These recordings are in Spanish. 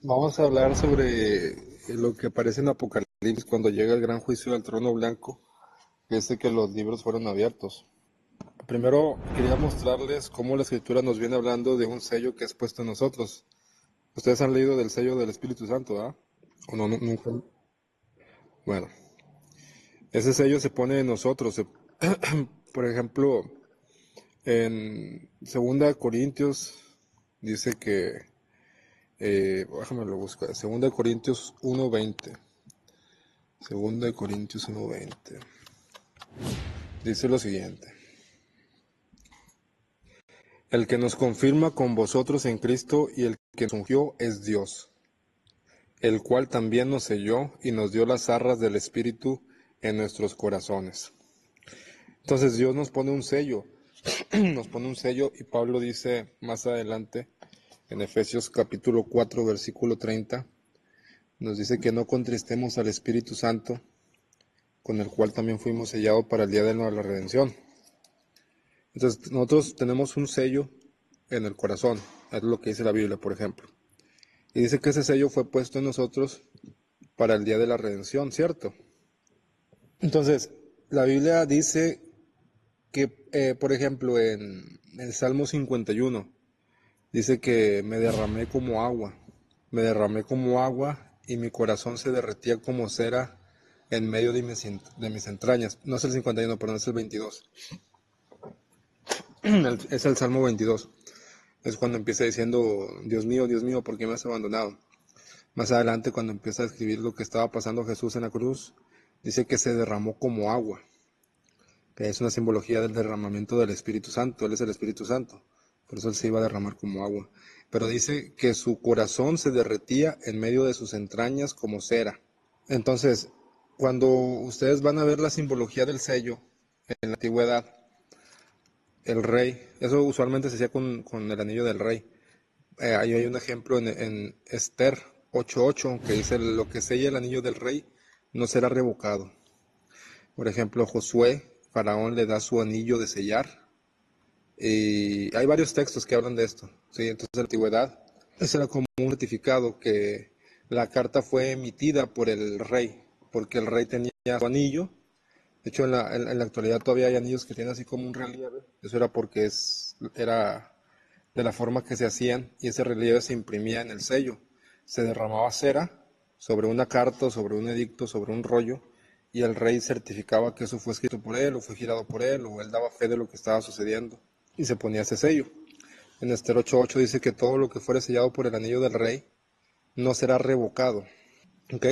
Vamos a hablar sobre lo que aparece en Apocalipsis cuando llega el gran juicio del trono blanco, que es de que los libros fueron abiertos. Primero quería mostrarles cómo la escritura nos viene hablando de un sello que es puesto en nosotros. Ustedes han leído del sello del Espíritu Santo, ¿ah? ¿O no, nunca? Bueno, ese sello se pone en nosotros. Por ejemplo, en Segunda Corintios dice que, déjame lo busco, Segunda Corintios 1:20. Segunda de Corintios 1:20. Dice lo siguiente: el que nos confirma con vosotros en Cristo y el que nos ungió es Dios, el cual también nos selló y nos dio las arras del Espíritu en nuestros corazones. Entonces Dios nos pone un sello, nos pone un sello, y Pablo dice más adelante en Efesios capítulo 4 versículo 30, nos dice que no contristemos al Espíritu Santo, con el cual también fuimos sellados para el día de la redención. Entonces nosotros tenemos un sello en el corazón, es lo que dice la Biblia, por ejemplo. Y dice que ese sello fue puesto en nosotros para el día de la redención, ¿cierto? Entonces, la Biblia dice que, por ejemplo, en el Salmo 51, dice que me derramé como agua y mi corazón se derretía como cera en medio de mis entrañas. No es el 51, perdón, es el 22. Es el Salmo 22. Es cuando empieza diciendo, Dios mío, ¿por qué me has abandonado? Más adelante, cuando empieza a escribir lo que estaba pasando Jesús en la cruz, dice que se derramó como agua, que es una simbología del derramamiento del Espíritu Santo. Él es el Espíritu Santo, por eso él se iba a derramar como agua. Pero dice que su corazón se derretía en medio de sus entrañas como cera. Entonces, cuando ustedes van a ver la simbología del sello en la antigüedad, el rey, eso usualmente se hacía con el anillo del rey. Ahí hay un ejemplo en Esther 8:8 que dice: lo que sella el anillo del rey no será revocado. Por ejemplo, Josué, Faraón le da su anillo de sellar. Y hay varios textos que hablan de esto, ¿sí? Entonces, en la antigüedad, eso era como un certificado que la carta fue emitida por el rey, porque el rey tenía su anillo. De hecho, en la actualidad todavía hay anillos que tienen así como un relieve. Eso era porque era de la forma que se hacían, y ese relieve se imprimía en el sello. Se derramaba cera sobre una carta, sobre un edicto, sobre un rollo, y el rey certificaba que eso fue escrito por él, o fue girado por él, o él daba fe de lo que estaba sucediendo, y se ponía ese sello. En Esther 8:8 dice que todo lo que fuere sellado por el anillo del rey no será revocado. ¿Ok?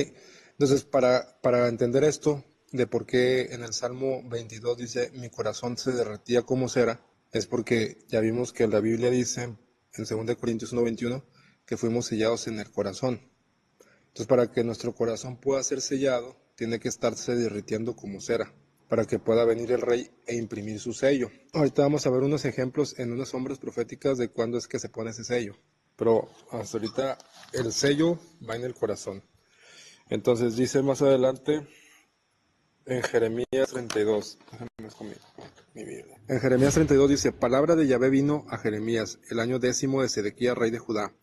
Entonces, para entender esto, de por qué en el Salmo 22 dice, mi corazón se derretía como cera, es porque ya vimos que la Biblia dice en 2 Corintios 1:21 que fuimos sellados en el corazón. Entonces, para que nuestro corazón pueda ser sellado, tiene que estarse derritiendo como cera, para que pueda venir el rey e imprimir su sello. Ahorita vamos a ver unos ejemplos en unas sombras proféticas de cuándo es que se pone ese sello. Pero hasta ahorita el sello va en el corazón. Entonces dice más adelante en Jeremías 32. En Jeremías 32 dice: palabra de Yahvé vino a Jeremías el año 10º de Sedequías, rey de Judá,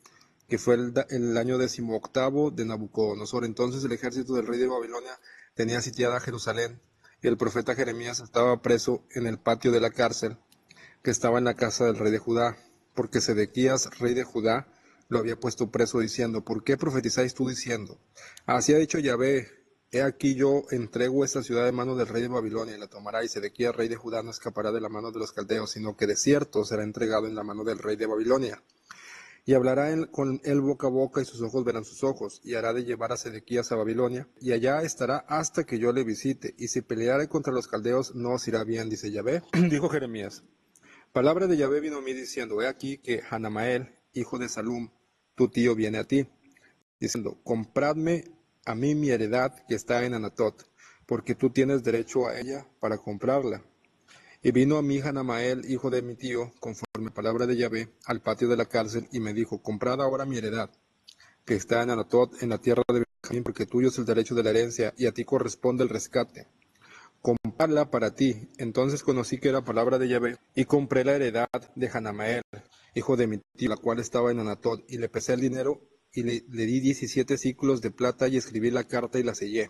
que fue el año 18º de Nabucodonosor. Entonces el ejército del rey de Babilonia tenía sitiada Jerusalén, y el profeta Jeremías estaba preso en el patio de la cárcel que estaba en la casa del rey de Judá, porque Sedequías, rey de Judá, lo había puesto preso, diciendo: ¿por qué profetizáis tú diciendo? Así ha dicho Yahvé: he aquí yo entrego esta ciudad de mano del rey de Babilonia, y la tomará, y Sedequías, rey de Judá, no escapará de la mano de los caldeos, sino que de cierto será entregado en la mano del rey de Babilonia. Y hablará él con él boca a boca, y sus ojos verán sus ojos, y hará de llevar a Sedequías a Babilonia, y allá estará hasta que yo le visite, y si peleare contra los caldeos no os irá bien, dice Yahvé. Dijo Jeremías: palabra de Yahvé vino a mí diciendo: he aquí que Hanamael, hijo de Salum, tu tío, viene a ti, diciendo: compradme a mí mi heredad que está en Anatot, porque tú tienes derecho a ella para comprarla. Y vino a mí Hanamael, hijo de mi tío, conforme a palabra de Yahvé, al patio de la cárcel, y me dijo: comprad ahora mi heredad, que está en Anatot, en la tierra de Benjamín, porque tuyo es el derecho de la herencia, y a ti corresponde el rescate. Comprarla para ti. Entonces conocí que era palabra de Yahvé, y compré la heredad de Hanamael, hijo de mi tío, la cual estaba en Anatot, y le pesé el dinero, y le di 17 ciclos de plata y escribí la carta y la sellé.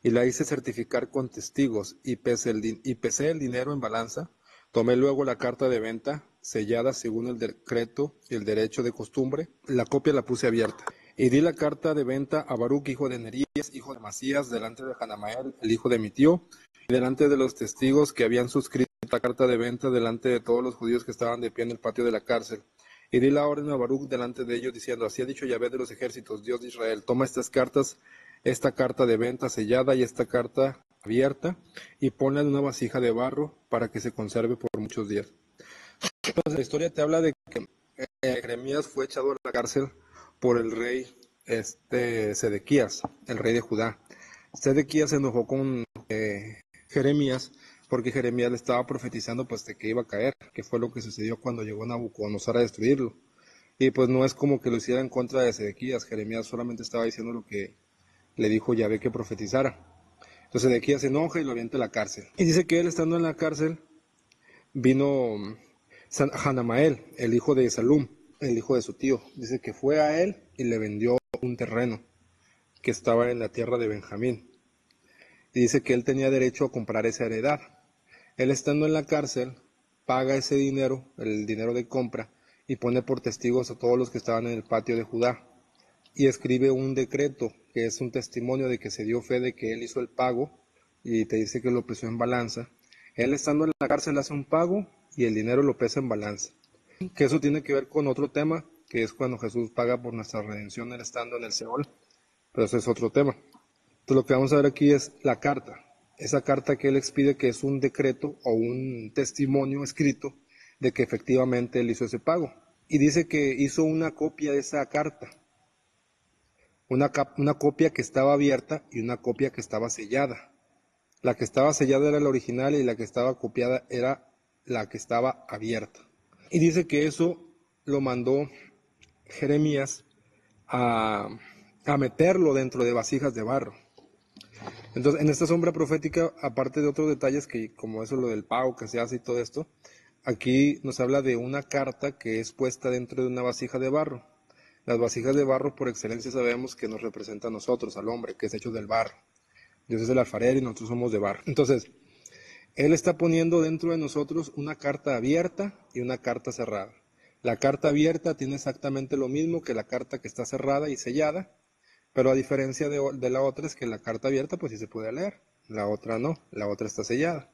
Y la hice certificar con testigos y pesé el dinero en balanza. Tomé luego la carta de venta, sellada según el decreto y el derecho de costumbre. La copia la puse abierta. Y di la carta de venta a Baruch, hijo de Nerías, hijo de Masías, delante de Hanamael, el hijo de mi tío, y delante de los testigos que habían suscrito la carta de venta, delante de todos los judíos que estaban de pie en el patio de la cárcel. Y di la orden a Baruch delante de ellos, diciendo, así ha dicho Yahvé de los ejércitos, Dios de Israel, toma estas cartas, esta carta de venta sellada y esta carta abierta, y ponla en una vasija de barro para que se conserve por muchos días. Entonces, la historia te habla de que Jeremías fue echado a la cárcel por el rey Sedequías, el rey de Judá. Sedequías se enojó con Jeremías porque Jeremías le estaba profetizando pues de que iba a caer, que fue lo que sucedió cuando llegó Nabucodonosor a destruirlo. Y pues no es como que lo hiciera en contra de Sedequías, Jeremías solamente estaba diciendo lo que le dijo Yahvé que profetizara. Entonces Sedequías se enoja y lo avienta a la cárcel. Y dice que él estando en la cárcel vino Hanamael, el hijo de Salum, el hijo de su tío. Dice que fue a él y le vendió un terreno que estaba en la tierra de Benjamín. Y dice que él tenía derecho a comprar esa heredad. Él estando en la cárcel, paga ese dinero, el dinero de compra, y pone por testigos a todos los que estaban en el patio de Judá. Y escribe un decreto, que es un testimonio de que se dio fe de que él hizo el pago, y te dice que lo pesó en balanza. Él estando en la cárcel hace un pago, y el dinero lo pesa en balanza. Que eso tiene que ver con otro tema, que es cuando Jesús paga por nuestra redención, él estando en el Seol. Pero eso es otro tema. Entonces lo que vamos a ver aquí es la carta. Esa carta que él expide, que es un decreto o un testimonio escrito de que efectivamente él hizo ese pago. Y dice que hizo una copia de esa carta. Una copia que estaba abierta y una copia que estaba sellada. La que estaba sellada era la original y la que estaba copiada era la que estaba abierta. Y dice que eso lo mandó Jeremías a meterlo dentro de vasijas de barro. Entonces, en esta sombra profética, aparte de otros detalles que como eso lo del pago que se hace y todo esto, aquí nos habla de una carta que es puesta dentro de una vasija de barro. Las vasijas de barro por excelencia sabemos que nos representa a nosotros, al hombre, que es hecho del barro. Dios es el alfarero y nosotros somos de barro. Entonces, Él está poniendo dentro de nosotros una carta abierta y una carta cerrada. La carta abierta tiene exactamente lo mismo que la carta que está cerrada y sellada, pero a diferencia de la otra es que la carta abierta pues sí se puede leer, la otra no, la otra está sellada.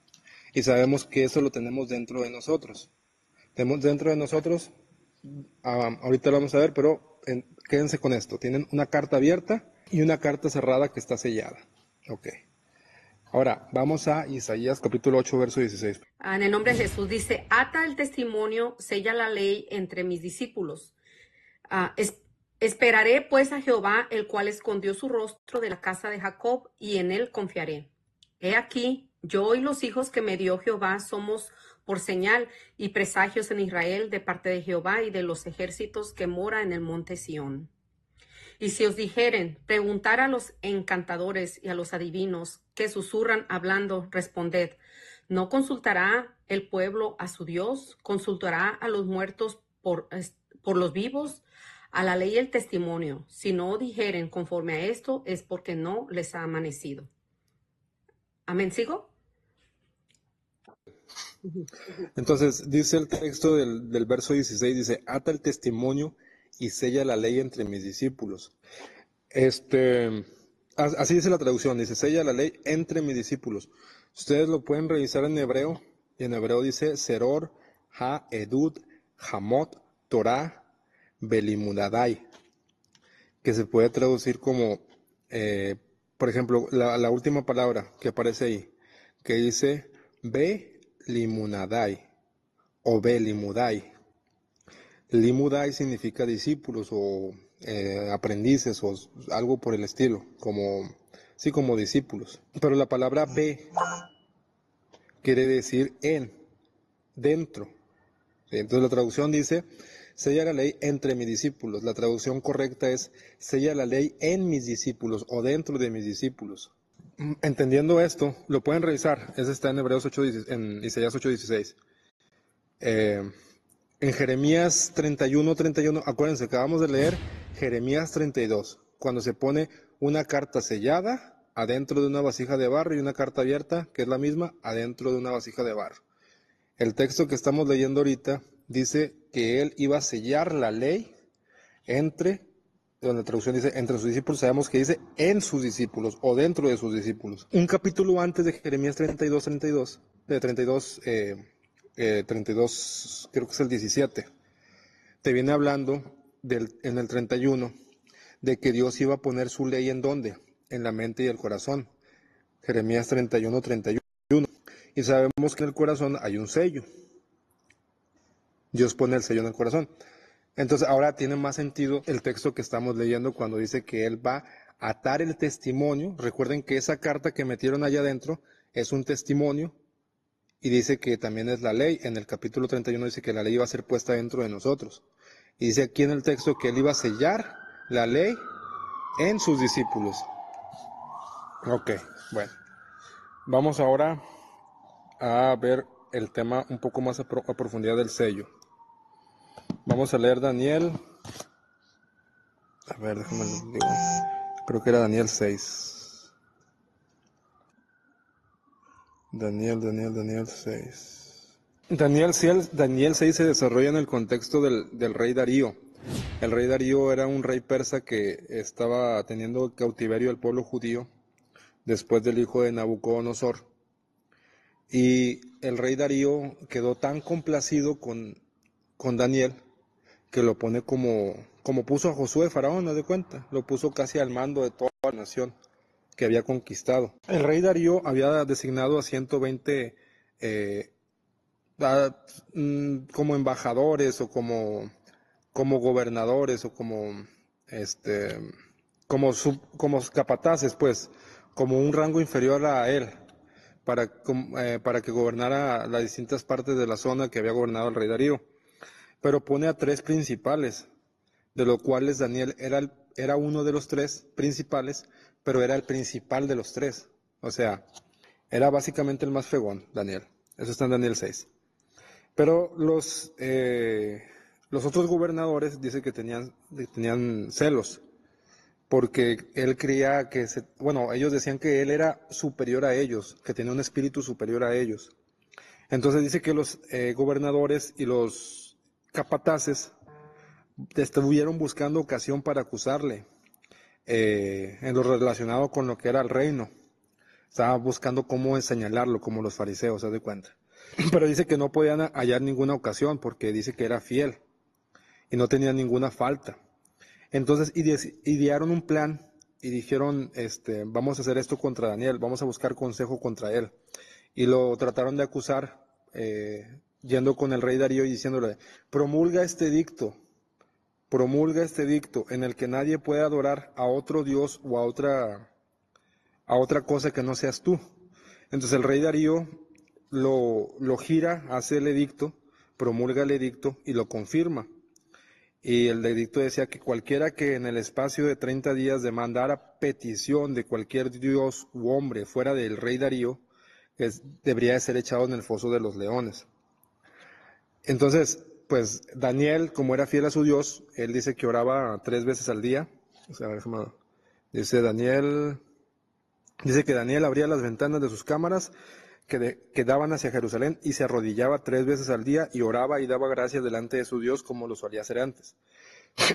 Y sabemos que eso lo tenemos dentro de nosotros. Tenemos dentro de nosotros, ahorita lo vamos a ver, pero quédense con esto. Tienen una carta abierta y una carta cerrada que está sellada. Ok. Ahora, vamos a Isaías capítulo 8, verso 16. En el nombre de Jesús dice, ata el testimonio, sella la ley entre mis discípulos. Esperaré pues a Jehová, el cual escondió su rostro de la casa de Jacob, y en él confiaré. He aquí, yo y los hijos que me dio Jehová somos por señal y presagios en Israel de parte de Jehová y de los ejércitos que mora en el monte Sión. Y si os dijeren, preguntar a los encantadores y a los adivinos que susurran hablando, responded, ¿no consultará el pueblo a su Dios? ¿Consultará a los muertos por los vivos? A la ley y el testimonio. Si no dijeren conforme a esto, es porque no les ha amanecido. Amén, ¿sigo? Entonces, dice el texto del verso 16, dice, ata el testimonio y sella la ley entre mis discípulos. Así dice la traducción, dice, sella la ley entre mis discípulos. Ustedes lo pueden revisar en hebreo, y en hebreo dice, Seror, Ha, Edud, Hamot, Torah, Belimudadai, que se puede traducir como, por ejemplo, la última palabra que aparece ahí, que dice, Belimunadai, o Belimudai. Limudai significa discípulos o aprendices o algo por el estilo, como discípulos. Pero la palabra be quiere decir en, dentro. ¿Sí? Entonces la traducción dice, sella la ley entre mis discípulos. La traducción correcta es, sella la ley en mis discípulos o dentro de mis discípulos. Entendiendo esto, lo pueden revisar. Ese está en Hebreos 8, en Isaías 8:16. En Jeremías 31, acuérdense, acabamos de leer Jeremías 32, cuando se pone una carta sellada adentro de una vasija de barro y una carta abierta, que es la misma, adentro de una vasija de barro. El texto que estamos leyendo ahorita dice que él iba a sellar la ley donde la traducción dice entre sus discípulos, sabemos que dice en sus discípulos o dentro de sus discípulos. Un capítulo antes de Jeremías 32, 32, de 32, 32, creo que es el 17, te viene hablando en el 31 de que Dios iba a poner su ley en dónde, en la mente y el corazón. Jeremías 31, 31. Y sabemos que en el corazón hay un sello. Dios pone el sello en el corazón. Entonces ahora tiene más sentido el texto que estamos leyendo cuando dice que Él va a atar el testimonio. Recuerden que esa carta que metieron allá adentro es un testimonio y dice que también es la ley. En el capítulo 31 dice que la ley iba a ser puesta dentro de nosotros. Y dice aquí en el texto que Él iba a sellar la ley en sus discípulos. Ok, bueno. Vamos ahora a ver el tema un poco más a profundidad del sello. Vamos a leer Daniel. A ver, déjame lo digo. Creo que era Daniel 6. Daniel 6. Daniel 6 se desarrolla en el contexto del rey Darío. El rey Darío era un rey persa que estaba teniendo cautiverio al pueblo judío después del hijo de Nabucodonosor. Y el rey Darío quedó tan complacido con Daniel que lo pone como puso a Josué Faraón, ¿no de cuenta? Lo puso casi al mando de toda la nación que había conquistado. El rey Darío había designado a 120 como embajadores o como gobernadores o como capataces, pues, como un rango inferior a él, para que gobernara las distintas partes de la zona que había gobernado el rey Darío. Pero pone a 3 principales, de los cuales Daniel era uno de los 3 principales, pero era el principal de los 3. O sea, era básicamente el más fregón, Daniel. Eso está en Daniel 6. Pero los otros gobernadores dice que tenían celos, porque él creía que, ellos decían que él era superior a ellos, que tenía un espíritu superior a ellos. Entonces dice que los gobernadores y los capataces estuvieron buscando ocasión para acusarle en lo relacionado con lo que era el reino. Estaba buscando cómo señalarlo, como los fariseos, ¿se da cuenta? Pero dice que no podían hallar ninguna ocasión porque dice que era fiel y no tenía ninguna falta. Entonces idearon un plan y dijeron, vamos a hacer esto contra Daniel, vamos a buscar consejo contra él. Y lo trataron de acusar yendo con el rey Darío y diciéndole, promulga este edicto en el que nadie puede adorar a otro Dios o a otra cosa que no seas tú. Entonces el rey Darío lo gira, hace el edicto, promulga el edicto y lo confirma. Y el edicto decía que cualquiera que en el espacio de 30 días demandara petición de cualquier dios u hombre fuera del rey Darío, debería de ser echado en el foso de los leones. Entonces, pues Daniel, como era fiel a su Dios, él dice que oraba 3 veces al día. O sea, dice que Daniel abría las ventanas de sus cámaras que daban hacia Jerusalén y se arrodillaba 3 veces al día y oraba y daba gracias delante de su Dios como lo solía hacer antes.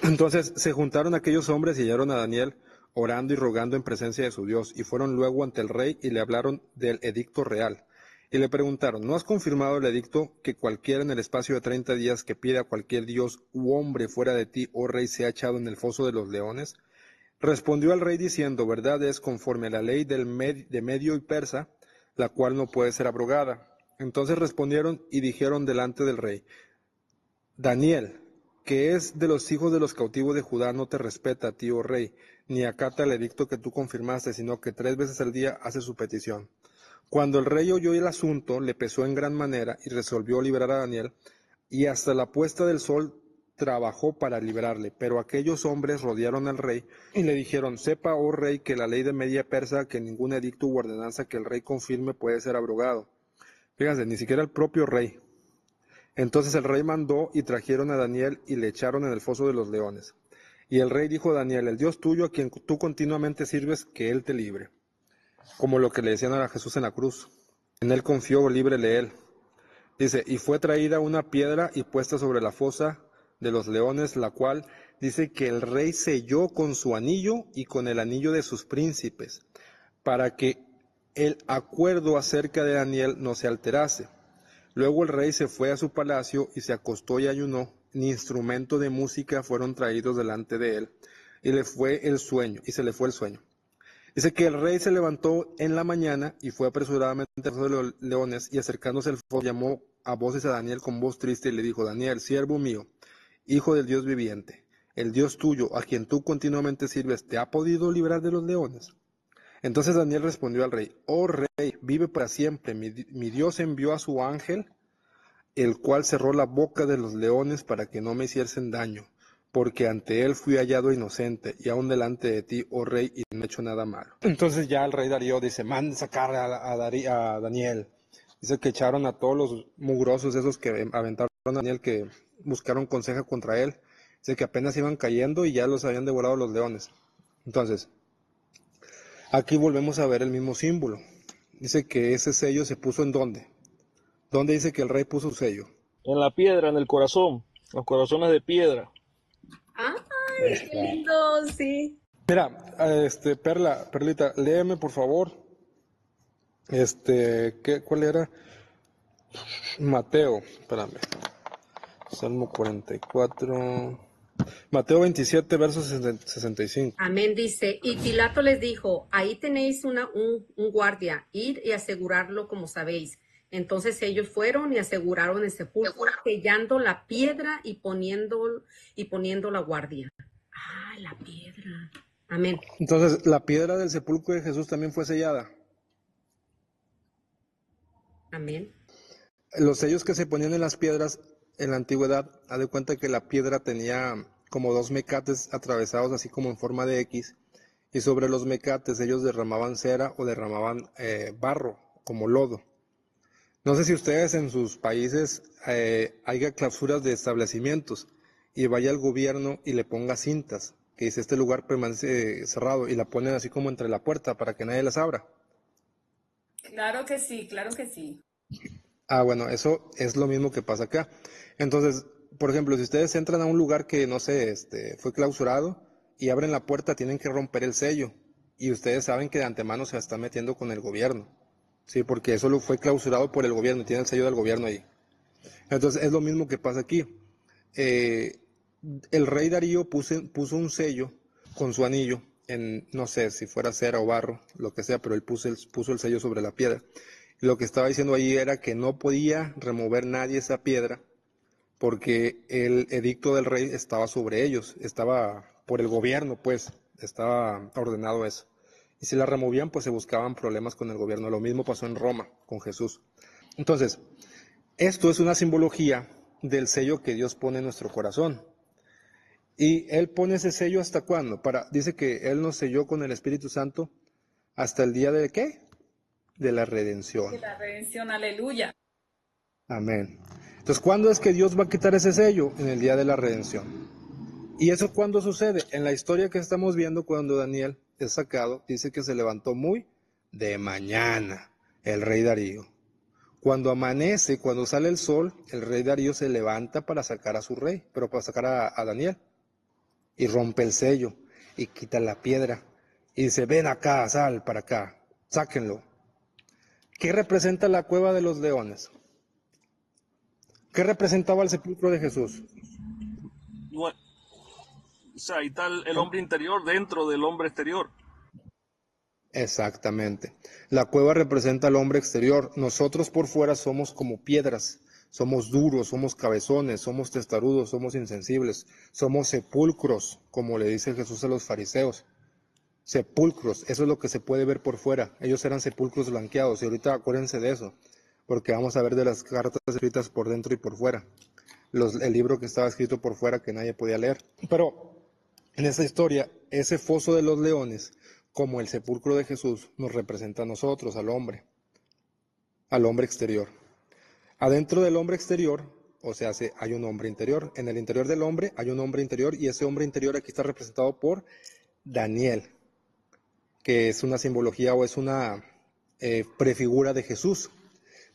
Entonces se juntaron aquellos hombres y hallaron a Daniel orando y rogando en presencia de su Dios, y fueron luego ante el rey y le hablaron del edicto real. Y le preguntaron, ¿no has confirmado el edicto que cualquiera en el espacio de 30 días que pida a cualquier dios u hombre fuera de ti, oh rey, sea echado en el foso de los leones? Respondió al rey diciendo, verdad es conforme a la ley de Medio y Persa, la cual no puede ser abrogada. Entonces respondieron y dijeron delante del rey, Daniel, que es de los hijos de los cautivos de Judá, no te respeta a ti, oh rey, ni acata el edicto que tú confirmaste, sino que 3 veces al día hace su petición. Cuando el rey oyó el asunto, le pesó en gran manera y resolvió liberar a Daniel, y hasta la puesta del sol trabajó para librarle. Pero aquellos hombres rodearon al rey y le dijeron, sepa, oh rey, que la ley de Media Persa, que ningún edicto u ordenanza que el rey confirme puede ser abrogado. Fíjense, ni siquiera el propio rey. Entonces el rey mandó y trajeron a Daniel y le echaron en el foso de los leones. Y el rey dijo a Daniel, el Dios tuyo a quien tú continuamente sirves, que él te libre. Como lo que le decían a Jesús en la cruz. En él confió, líbrele él. Dice, y fue traída una piedra y puesta sobre la fosa de los leones, la cual dice que el rey selló con su anillo y con el anillo de sus príncipes, para que el acuerdo acerca de Daniel no se alterase. Luego el rey se fue a su palacio y se acostó y ayunó, ni instrumento de música fueron traídos delante de él, y se le fue el sueño. Dice que el rey se levantó en la mañana y fue apresuradamente a los leones, y acercándose al fuego llamó a voces a Daniel con voz triste y le dijo, Daniel, siervo mío, hijo del Dios viviente, el Dios tuyo, a quien tú continuamente sirves, ¿te ha podido librar de los leones? Entonces Daniel respondió al rey, oh rey, vive para siempre, mi Dios envió a su ángel, el cual cerró la boca de los leones para que no me hiciesen daño, porque ante él fui hallado inocente, y aún delante de ti, oh rey, y no he hecho nada malo. Entonces ya el rey Darío dice, manden sacar a Daniel. Dice que echaron a todos los mugrosos esos que aventaron a Daniel, que buscaron consejo contra él. Dice que apenas iban cayendo y ya los habían devorado los leones. Entonces, aquí volvemos a ver el mismo símbolo. Dice que ese sello se puso ¿en dónde? ¿Dónde dice que el rey puso su sello? En la piedra, en el corazón, los corazones de piedra. ¡Ay, qué lindo! Sí. Mira, Perlita, léeme por favor. ¿Cuál era? Mateo, espérame. Salmo 44. Mateo 27, verso 65. Amén, dice. Y Pilato les dijo, ahí tenéis un guardia, id y asegurarlo como sabéis. Entonces ellos fueron y aseguraron el sepulcro, sellando la piedra y poniendo la guardia. Ah, la piedra. Amén. Entonces, la piedra del sepulcro de Jesús también fue sellada. Amén. Los sellos que se ponían en las piedras en la antigüedad, haz de cuenta que la piedra tenía como dos mecates atravesados así como en forma de X, y sobre los mecates ellos derramaban cera o derramaban barro, como lodo. No sé si ustedes en sus países haya clausuras de establecimientos y vaya el gobierno y le ponga cintas, que dice este lugar permanece cerrado, y la ponen así como entre la puerta para que nadie las abra. Claro que sí, claro que sí. Ah, bueno, eso es lo mismo que pasa acá. Entonces, por ejemplo, si ustedes entran a un lugar que, no sé, fue clausurado y abren la puerta, tienen que romper el sello. Y ustedes saben que de antemano se está metiendo con el gobierno. Sí, porque eso fue clausurado por el gobierno, tiene el sello del gobierno ahí. Entonces, es lo mismo que pasa aquí. El rey Darío puso un sello con su anillo en, no sé si fuera cera o barro, lo que sea, pero él puso el sello sobre la piedra. Y lo que estaba diciendo ahí era que no podía remover nadie esa piedra porque el edicto del rey estaba sobre ellos, estaba por el gobierno, pues, estaba ordenado eso. Y si la removían, pues se buscaban problemas con el gobierno. Lo mismo pasó en Roma con Jesús. Entonces, esto es una simbología del sello que Dios pone en nuestro corazón. Y Él pone ese sello ¿hasta cuándo? Dice que Él nos selló con el Espíritu Santo hasta el día de ¿qué? De la redención. De la redención, aleluya. Amén. Entonces, ¿cuándo es que Dios va a quitar ese sello? En el día de la redención. ¿Y eso cuándo sucede? En la historia que estamos viendo, cuando Daniel es sacado, dice que se levantó muy de mañana el rey Darío. Cuando amanece, cuando sale el sol, el rey Darío se levanta para sacar a su rey, pero para sacar a Daniel. Y rompe el sello y quita la piedra. Y dice, ven acá, sal para acá, sáquenlo. ¿Qué representa la cueva de los leones? ¿Qué representaba el sepulcro de Jesús? Bueno, o sea, ahí está el hombre interior dentro del hombre exterior. Exactamente. La cueva representa al hombre exterior. Nosotros por fuera somos como piedras. Somos duros, somos cabezones, somos testarudos, somos insensibles. Somos sepulcros, como le dice Jesús a los fariseos. Sepulcros, eso es lo que se puede ver por fuera. Ellos eran sepulcros blanqueados y ahorita acuérdense de eso, porque vamos a ver de las cartas escritas por dentro y por fuera. El libro que estaba escrito por fuera que nadie podía leer. Pero en esta historia, ese foso de los leones, como el sepulcro de Jesús, nos representa a nosotros, al hombre exterior. Adentro del hombre exterior o sea, hay un hombre interior. En el interior del hombre hay un hombre interior y ese hombre interior aquí está representado por Daniel, que es una simbología o es una prefigura de Jesús.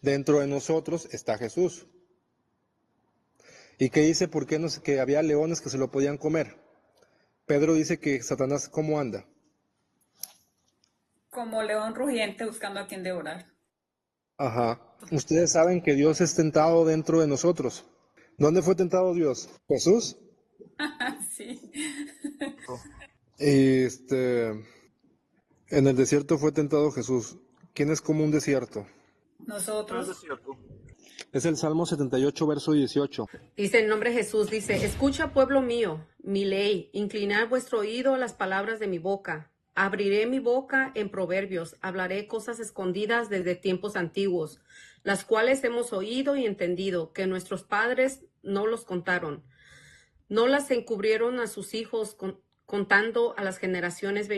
Dentro de nosotros está Jesús. ¿Y qué dice? ¿Por qué no sé, que había leones que se lo podían comer? Pedro dice que Satanás, ¿cómo anda? Como león rugiente buscando a quien devorar. Ajá. Ustedes saben que Dios es tentado dentro de nosotros. ¿Dónde fue tentado Dios? Jesús. Sí. En el desierto fue tentado Jesús. ¿Quién es como un desierto? No es Nosotros. cierto. Es el Salmo 78, verso 18. Dice en nombre de Jesús, dice, escucha pueblo mío, mi ley, inclinad vuestro oído a las palabras de mi boca. Abriré mi boca en proverbios, hablaré cosas escondidas desde tiempos antiguos, las cuales hemos oído y entendido, que nuestros padres no los contaron. No las encubrieron a sus hijos, contando a las generaciones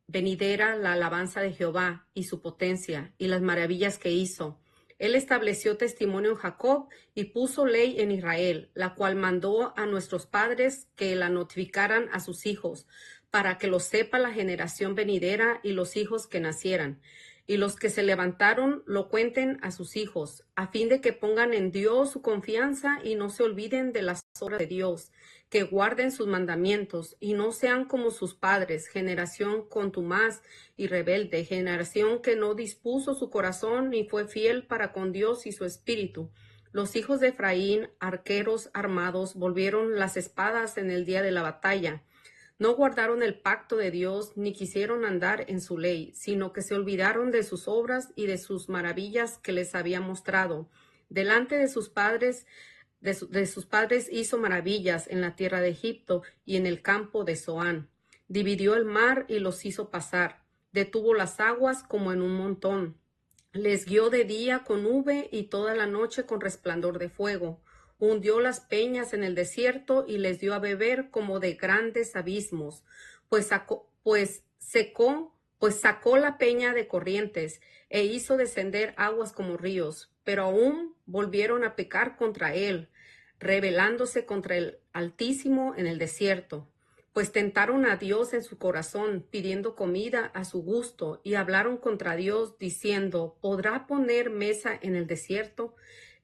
venideras la alabanza de Jehová y su potencia y las maravillas que hizo. Él estableció testimonio en Jacob y puso ley en Israel, la cual mandó a nuestros padres que la notificaran a sus hijos, para que lo sepa la generación venidera y los hijos que nacieran. Y los que se levantaron lo cuenten a sus hijos, a fin de que pongan en Dios su confianza y no se olviden de las obras de Dios, que guarden sus mandamientos y no sean como sus padres, generación contumaz y rebelde, generación que no dispuso su corazón ni fue fiel para con Dios y su espíritu. Los hijos de Efraín, arqueros armados, volvieron las espadas en el día de la batalla. No guardaron el pacto de Dios, ni quisieron andar en su ley, sino que se olvidaron de sus obras y de sus maravillas que les había mostrado. Delante de sus padres hizo maravillas en la tierra de Egipto y en el campo de Zoán. Dividió el mar y los hizo pasar. Detuvo las aguas como en un montón. Les guió de día con nube y toda la noche con resplandor de fuego. Hundió las peñas en el desierto y les dio a beber como de grandes abismos, pues sacó la peña de corrientes e hizo descender aguas como ríos, pero aún volvieron a pecar contra él, rebelándose contra el Altísimo en el desierto. Pues tentaron a Dios en su corazón, pidiendo comida a su gusto, y hablaron contra Dios, diciendo, ¿podrá poner mesa en el desierto?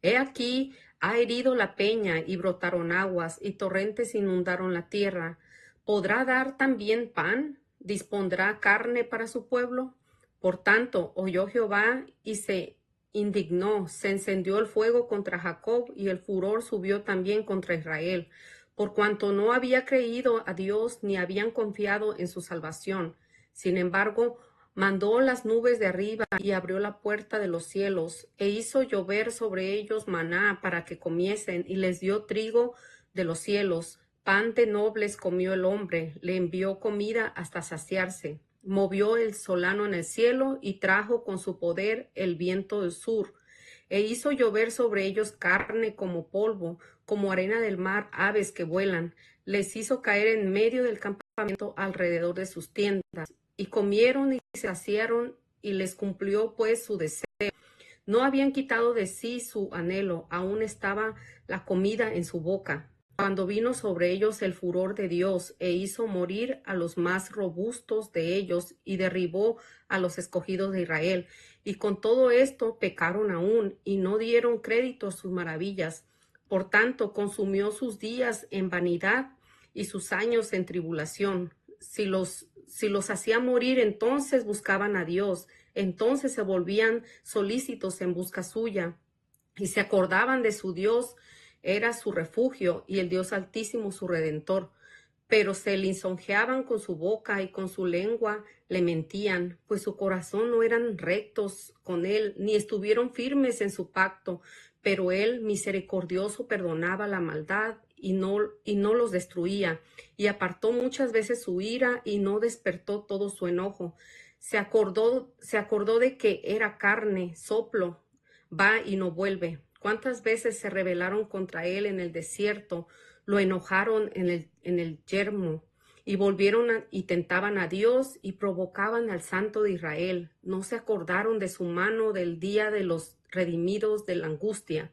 He aquí, ha herido la peña, y brotaron aguas, y torrentes inundaron la tierra. ¿Podrá dar también pan? ¿Dispondrá carne para su pueblo? Por tanto, oyó Jehová, y se indignó, se encendió el fuego contra Jacob, y el furor subió también contra Israel, por cuanto no había creído a Dios ni habían confiado en su salvación. Sin embargo, mandó las nubes de arriba y abrió la puerta de los cielos, e hizo llover sobre ellos maná para que comiesen, y les dio trigo de los cielos. Pan de nobles comió el hombre, le envió comida hasta saciarse. Movió el solano en el cielo y trajo con su poder el viento del sur, e hizo llover sobre ellos carne como polvo, como arena del mar, aves que vuelan. Les hizo caer en medio del campamento alrededor de sus tiendas, y comieron y se saciaron, y les cumplió pues su deseo. No habían quitado de sí su anhelo, aún estaba la comida en su boca. Cuando vino sobre ellos el furor de Dios, e hizo morir a los más robustos de ellos, y derribó a los escogidos de Israel. Y con todo esto pecaron aún, y no dieron crédito a sus maravillas. Por tanto, consumió sus días en vanidad y sus años en tribulación. Si los hacía morir, entonces buscaban a Dios, entonces se volvían solícitos en busca suya, y se acordaban de su Dios, era su refugio, y el Dios Altísimo su Redentor. Pero se lisonjeaban con su boca y con su lengua le mentían, pues su corazón no eran rectos con él, ni estuvieron firmes en su pacto. Pero él, misericordioso, perdonaba la maldad y no los destruía, y apartó muchas veces su ira y no despertó todo su enojo. Se acordó de que era carne, soplo, va y no vuelve. ¿Cuántas veces se rebelaron contra él en el desierto? Lo enojaron en el yermo, y volvieron y tentaban a Dios y provocaban al Santo de Israel. No se acordaron de su mano del día de los redimidos de la angustia.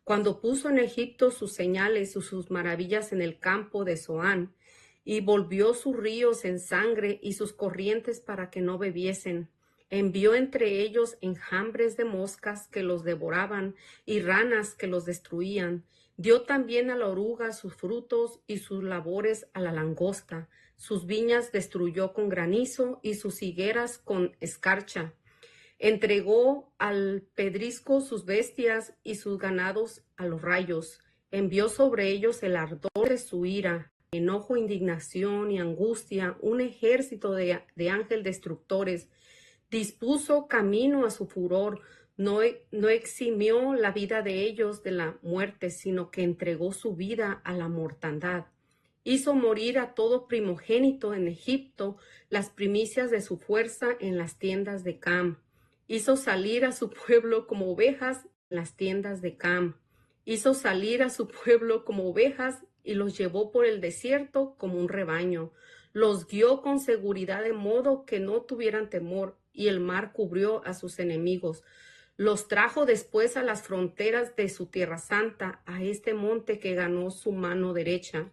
cuando puso en Egipto sus señales y sus maravillas en el campo de Zoán, y volvió sus ríos en sangre y sus corrientes para que no bebiesen. Envió entre ellos enjambres de moscas que los devoraban y ranas que los destruían. Dio también a la oruga sus frutos y sus labores a la langosta. Sus viñas destruyó con granizo y sus higueras con escarcha. Entregó al pedrisco sus bestias y sus ganados a los rayos. Envió sobre ellos el ardor de su ira, enojo, indignación y angustia, un ejército de ángel destructores. Dispuso camino a su furor, no eximió la vida de ellos de la muerte, sino que entregó su vida a la mortandad. Hizo morir a todo primogénito en Egipto, las primicias de su fuerza en las tiendas de Cam. Hizo salir a su pueblo como ovejas en las tiendas de Cam. Hizo salir a su pueblo como ovejas y los llevó por el desierto como un rebaño. Los guió con seguridad de modo que no tuvieran temor, y el mar cubrió a sus enemigos. Los trajo después a las fronteras de su tierra santa, a este monte que ganó su mano derecha.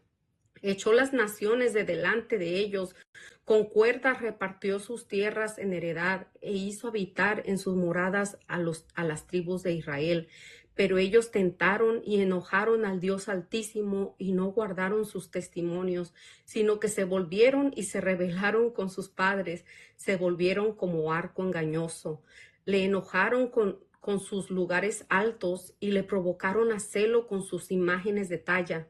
Echó las naciones de delante de ellos, con cuerdas repartió sus tierras en heredad, e hizo habitar en sus moradas a las tribus de Israel. Pero ellos tentaron y enojaron al Dios Altísimo, y no guardaron sus testimonios, sino que se volvieron y se rebelaron con sus padres, se volvieron como arco engañoso. Le enojaron con sus lugares altos, y le provocaron a celo con sus imágenes de talla.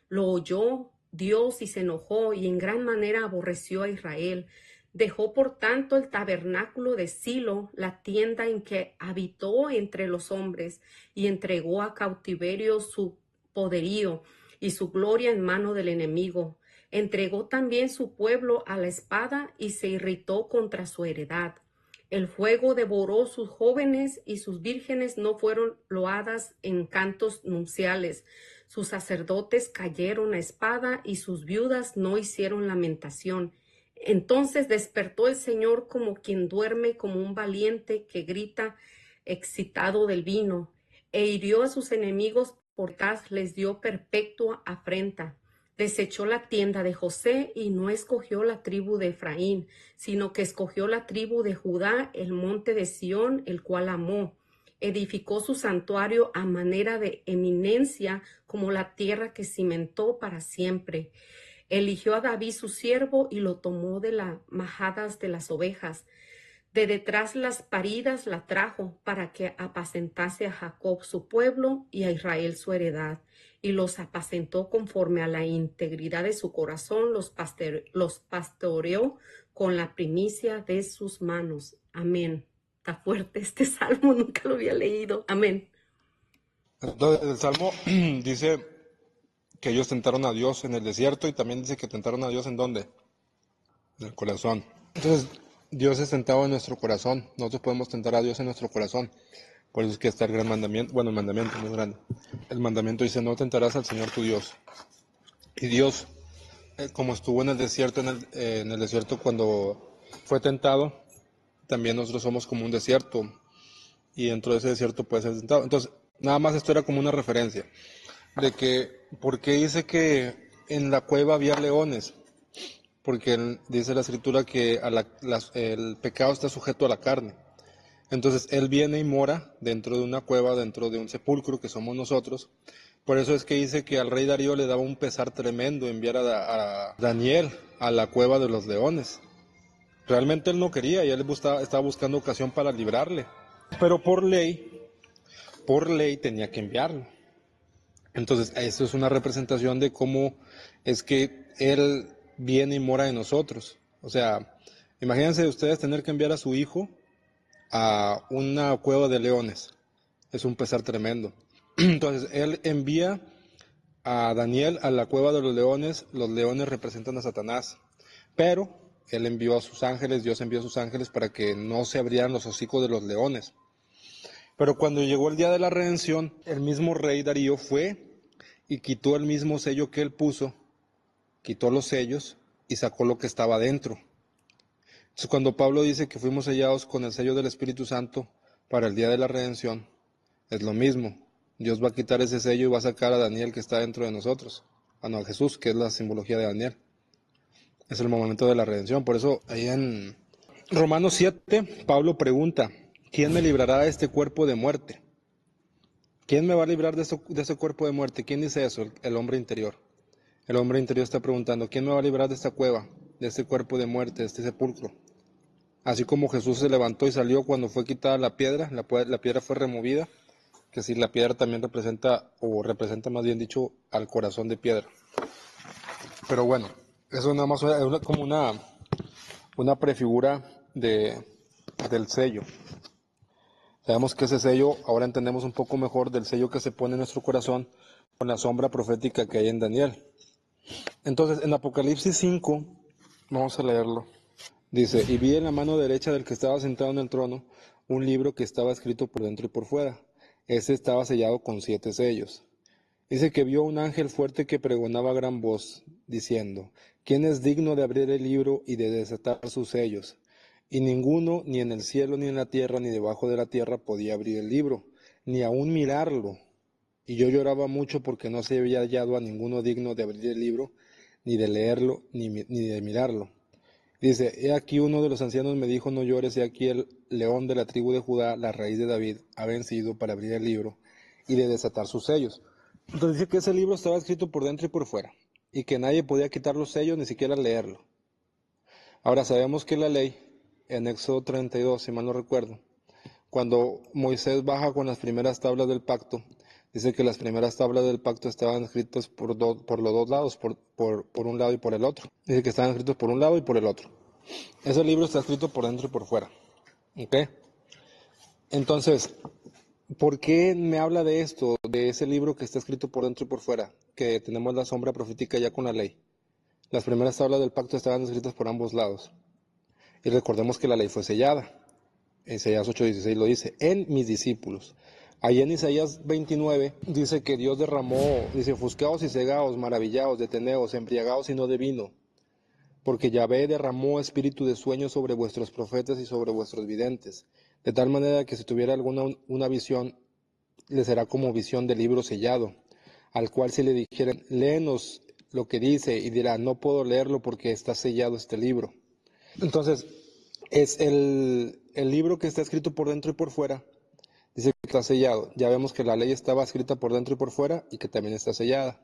Lo oyó Dios y se enojó, y en gran manera aborreció a Israel. Dejó por tanto el tabernáculo de Silo, la tienda en que habitó entre los hombres, y entregó a cautiverio su poderío y su gloria en mano del enemigo. Entregó también su pueblo a la espada y se irritó contra su heredad. El fuego devoró sus jóvenes, y sus vírgenes no fueron loadas en cantos nupciales. Sus sacerdotes cayeron a espada, y sus viudas no hicieron lamentación. Entonces despertó el Señor como quien duerme, como un valiente que grita excitado del vino, e hirió a sus enemigos por detrás, les dio perpetua afrenta. Desechó la tienda de José y no escogió la tribu de Efraín, sino que escogió la tribu de Judá, el monte de Sión, el cual amó. Edificó su santuario a manera de eminencia, como la tierra que cimentó para siempre. Eligió a David su siervo y lo tomó de las majadas de las ovejas. De detrás las paridas la trajo para que apacentase a Jacob su pueblo y a Israel su heredad. Y los apacentó conforme a la integridad de su corazón, los pastoreó con la primicia de sus manos. Amén. Está fuerte este salmo, nunca lo había leído. Amén. Entonces, el Salmo dice que ellos tentaron a Dios en el desierto, y también dice que tentaron a Dios ¿en dónde? En el corazón. Entonces, Dios es tentado en nuestro corazón. Nosotros podemos tentar a Dios en nuestro corazón. Por eso es que está el gran mandamiento. Bueno, el mandamiento muy grande. El mandamiento dice: no tentarás al Señor tu Dios. Y Dios, como estuvo en el desierto, en el desierto cuando fue tentado, también nosotros somos como un desierto, y dentro de ese desierto puede ser tentado. Entonces, nada más esto era como una referencia de que, ¿por qué dice que en la cueva había leones? Porque dice la Escritura que el pecado está sujeto a la carne. Entonces Él viene y mora dentro de una cueva, dentro de un sepulcro que somos nosotros. Por eso es que dice que al rey Darío le daba un pesar tremendo enviar a Daniel a la cueva de los leones. Realmente él no quería, y él estaba buscando ocasión para librarle. Pero por ley tenía que enviarlo. Entonces, eso es una representación de cómo es que Él viene y mora en nosotros. O sea, imagínense ustedes tener que enviar a su hijo a una cueva de leones. Es un pesar tremendo. Entonces, Él envía a Daniel a la cueva de los leones representan a Satanás. Pero Él envió a sus ángeles, Dios envió a sus ángeles para que no se abrieran los hocicos de los leones. Pero cuando llegó el día de la redención, el mismo rey Darío fue y quitó el mismo sello que él puso, quitó los sellos y sacó lo que estaba dentro. Entonces, cuando Pablo dice que fuimos sellados con el sello del Espíritu Santo para el día de la redención, es lo mismo. Dios va a quitar ese sello y va a sacar a Daniel que está dentro de nosotros. No, a Jesús, que es la simbología de Daniel. Es el momento de la redención. Por eso, ahí en Romanos 7, Pablo pregunta, ¿quién me librará de este cuerpo de muerte? ¿Quién me va a librar de ese cuerpo de muerte? ¿Quién dice eso? El hombre interior. El hombre interior está preguntando, ¿quién me va a librar de esta cueva, de este cuerpo de muerte, de este sepulcro? Así como Jesús se levantó y salió cuando fue quitada la piedra, la piedra fue removida, que si la piedra también representa más bien dicho al corazón de piedra. Pero bueno, eso nada más es como una prefigura del sello. Sabemos que ese sello, ahora entendemos un poco mejor del sello que se pone en nuestro corazón con la sombra profética que hay en Daniel. Entonces, en Apocalipsis 5, vamos a leerlo. Dice, y vi en la mano derecha del que estaba sentado en el trono un libro que estaba escrito por dentro y por fuera. Este estaba sellado con 7 sellos. Dice que vio un ángel fuerte que pregonaba a gran voz, diciendo, ¿quién es digno de abrir el libro y de desatar sus sellos? Y ninguno, ni en el cielo, ni en la tierra, ni debajo de la tierra, podía abrir el libro, ni aun mirarlo. Y yo lloraba mucho porque no se había hallado a ninguno digno de abrir el libro, ni de leerlo, ni de mirarlo. Dice, he aquí uno de los ancianos me dijo, no llores, he aquí el león de la tribu de Judá, la raíz de David, ha vencido para abrir el libro y de desatar sus sellos. Entonces dice que ese libro estaba escrito por dentro y por fuera, y que nadie podía quitar los sellos ni siquiera leerlo. Ahora sabemos que la ley, en Éxodo 32, si mal no recuerdo, cuando Moisés baja con las primeras tablas del pacto, dice que las primeras tablas del pacto estaban escritas por los dos lados, por un lado y por el otro. Dice que estaban escritos por un lado y por el otro. Ese libro está escrito por dentro y por fuera. ¿Ok? Entonces, ¿por qué me habla de esto, de ese libro que está escrito por dentro y por fuera? Que tenemos la sombra profética ya con la ley. Las primeras tablas del pacto estaban escritas por ambos lados. Y recordemos que la ley fue sellada. Isaías 8:16 lo dice, en mis discípulos. Ahí en Isaías 29 dice que Dios derramó, dice, ofuscaos y cegaos, maravillaos, deteneos, embriagaos y no de vino. Porque Yahvé derramó espíritu de sueño sobre vuestros profetas y sobre vuestros videntes, de tal manera que si tuviera una visión, le será como visión de libro sellado, al cual si le dijeren, léenos lo que dice, y dirá, no puedo leerlo porque está sellado este libro. Entonces, es el libro que está escrito por dentro y por fuera, dice que está sellado. Ya vemos que la ley estaba escrita por dentro y por fuera y que también está sellada.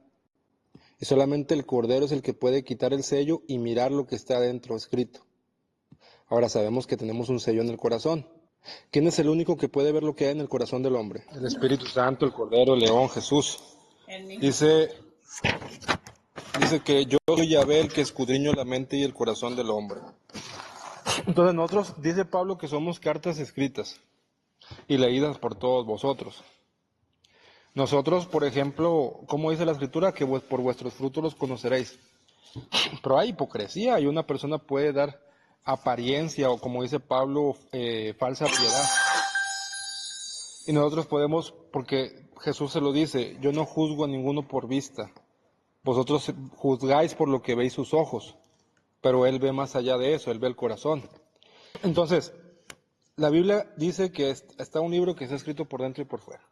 Y solamente el Cordero es el que puede quitar el sello y mirar lo que está adentro escrito. Ahora sabemos que tenemos un sello en el corazón. ¿Quién es el único que puede ver lo que hay en el corazón del hombre? El Espíritu Santo, el Cordero, el León, Jesús. Dice que yo soy Yahvé el que escudriño la mente y el corazón del hombre. Entonces nosotros, dice Pablo, que somos cartas escritas y leídas por todos vosotros. Nosotros, por ejemplo, ¿cómo dice la Escritura? Que por vuestros frutos los conoceréis. Pero hay hipocresía y una persona puede dar apariencia o, como dice Pablo, falsa piedad. Y nosotros podemos, porque Jesús se lo dice, yo no juzgo a ninguno por vista. Vosotros juzgáis por lo que veis sus ojos, pero Él ve más allá de eso, Él ve el corazón. Entonces, la Biblia dice que está un libro que está escrito por dentro y por fuera.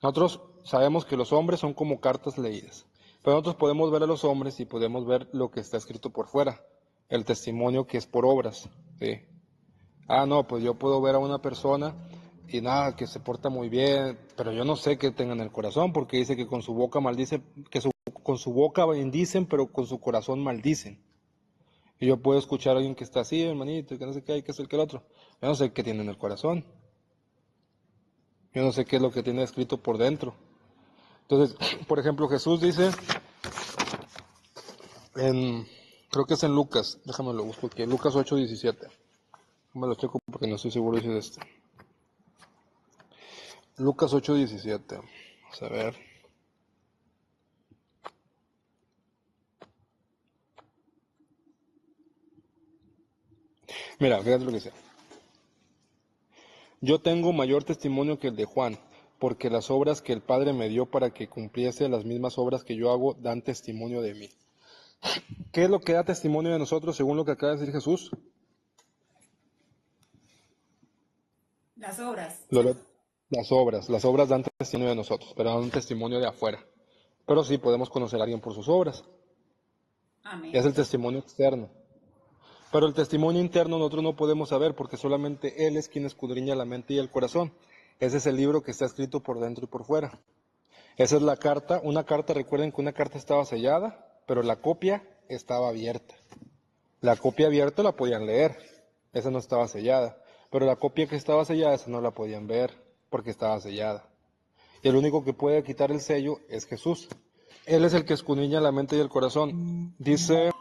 Nosotros sabemos que los hombres son como cartas leídas, pero nosotros podemos ver a los hombres y podemos ver lo que está escrito por fuera, el testimonio que es por obras. ¿Sí? No, pues yo puedo ver a una persona y nada, que se porta muy bien, pero yo no sé qué tenga en el corazón, porque dice que con su boca maldicen, con su boca bendicen, pero con su corazón maldicen. Y yo puedo escuchar a alguien que está así, hermanito, y que no sé qué, y que es el que el otro. Yo no sé qué tiene en el corazón. Yo no sé qué es lo que tiene escrito por dentro. Entonces, por ejemplo, Jesús dice, creo que es en Lucas, déjame lo busco aquí, Lucas 8:17. Me lo checo porque no estoy seguro si es este. Lucas 8:17. Vamos a ver. Mira, fíjate lo que dice. Yo tengo mayor testimonio que el de Juan, porque las obras que el Padre me dio para que cumpliese las mismas obras que yo hago dan testimonio de mí. ¿Qué es lo que da testimonio de nosotros según lo que acaba de decir Jesús? Las obras. Las obras dan testimonio de nosotros, pero dan un testimonio de afuera. Pero sí podemos conocer a alguien por sus obras. Amén. Es el testimonio externo. Pero el testimonio interno nosotros no podemos saber porque solamente Él es quien escudriña la mente y el corazón. Ese es el libro que está escrito por dentro y por fuera. Esa es la carta. Una carta, recuerden que una carta estaba sellada, pero la copia estaba abierta. La copia abierta la podían leer, esa no estaba sellada. Pero la copia que estaba sellada, esa no la podían ver porque estaba sellada. Y el único que puede quitar el sello es Jesús. Él es el que escudriña la mente y el corazón. Dice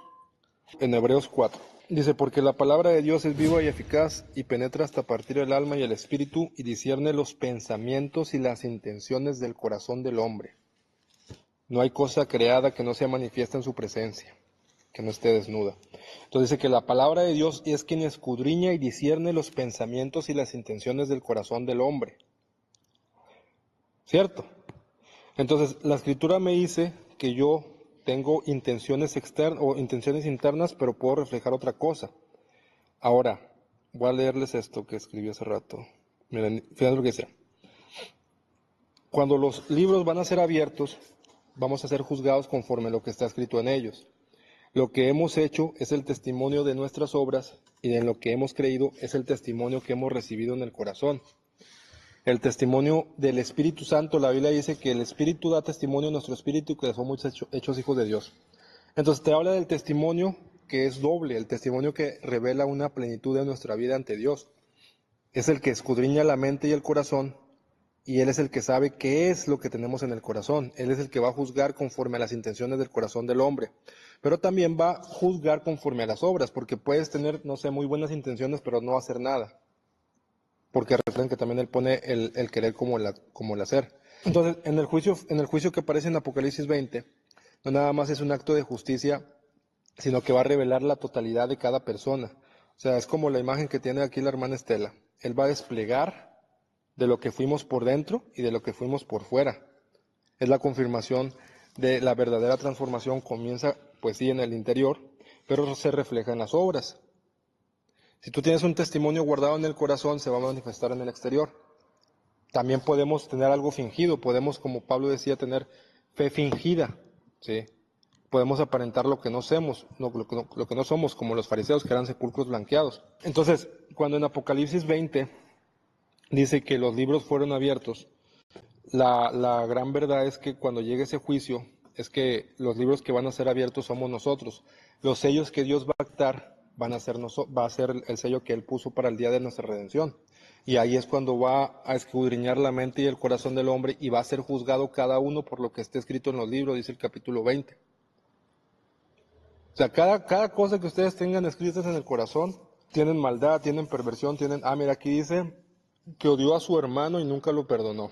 en Hebreos 4. Dice, porque la palabra de Dios es viva y eficaz y penetra hasta partir el alma y el espíritu y discierne los pensamientos y las intenciones del corazón del hombre. No hay cosa creada que no sea manifiesta en su presencia, que no esté desnuda. Entonces dice que la palabra de Dios es quien escudriña y discierne los pensamientos y las intenciones del corazón del hombre. ¿Cierto? Entonces la escritura me dice que yo tengo intenciones externas o intenciones internas, pero puedo reflejar otra cosa. Ahora, voy a leerles esto que escribí hace rato. Miren, fíjense lo que dice. Cuando los libros van a ser abiertos, vamos a ser juzgados conforme a lo que está escrito en ellos. Lo que hemos hecho es el testimonio de nuestras obras y en lo que hemos creído es el testimonio que hemos recibido en el corazón. El testimonio del Espíritu Santo, la Biblia dice que el Espíritu da testimonio a nuestro espíritu que somos hechos hijos de Dios. Entonces te habla del testimonio que es doble, el testimonio que revela una plenitud de nuestra vida ante Dios. Es el que escudriña la mente y el corazón, y Él es el que sabe qué es lo que tenemos en el corazón. Él es el que va a juzgar conforme a las intenciones del corazón del hombre. Pero también va a juzgar conforme a las obras, porque puedes tener, no sé, muy buenas intenciones, pero no hacer nada. Porque recuerden que también Él pone el querer como el hacer. Entonces, en el juicio que aparece en Apocalipsis 20, no nada más es un acto de justicia, sino que va a revelar la totalidad de cada persona. O sea, es como la imagen que tiene aquí la hermana Estela. Él va a desplegar de lo que fuimos por dentro y de lo que fuimos por fuera. Es la confirmación de la verdadera transformación. Comienza, pues sí, en el interior, pero se refleja en las obras. Si tú tienes un testimonio guardado en el corazón, se va a manifestar en el exterior. También podemos tener algo fingido, podemos, como Pablo decía, tener fe fingida, ¿sí? Podemos aparentar lo que no somos, lo que no somos, como los fariseos que eran sepulcros blanqueados. Entonces, cuando en Apocalipsis 20 dice que los libros fueron abiertos, la gran verdad es que cuando llegue ese juicio, es que los libros que van a ser abiertos somos nosotros. Los sellos que Dios va a actar va a ser el sello que Él puso para el día de nuestra redención. Y ahí es cuando va a escudriñar la mente y el corazón del hombre y va a ser juzgado cada uno por lo que esté escrito en los libros, dice el capítulo 20. O sea, cada cosa que ustedes tengan escritas en el corazón, tienen maldad, tienen perversión, mira, aquí dice que odió a su hermano y nunca lo perdonó.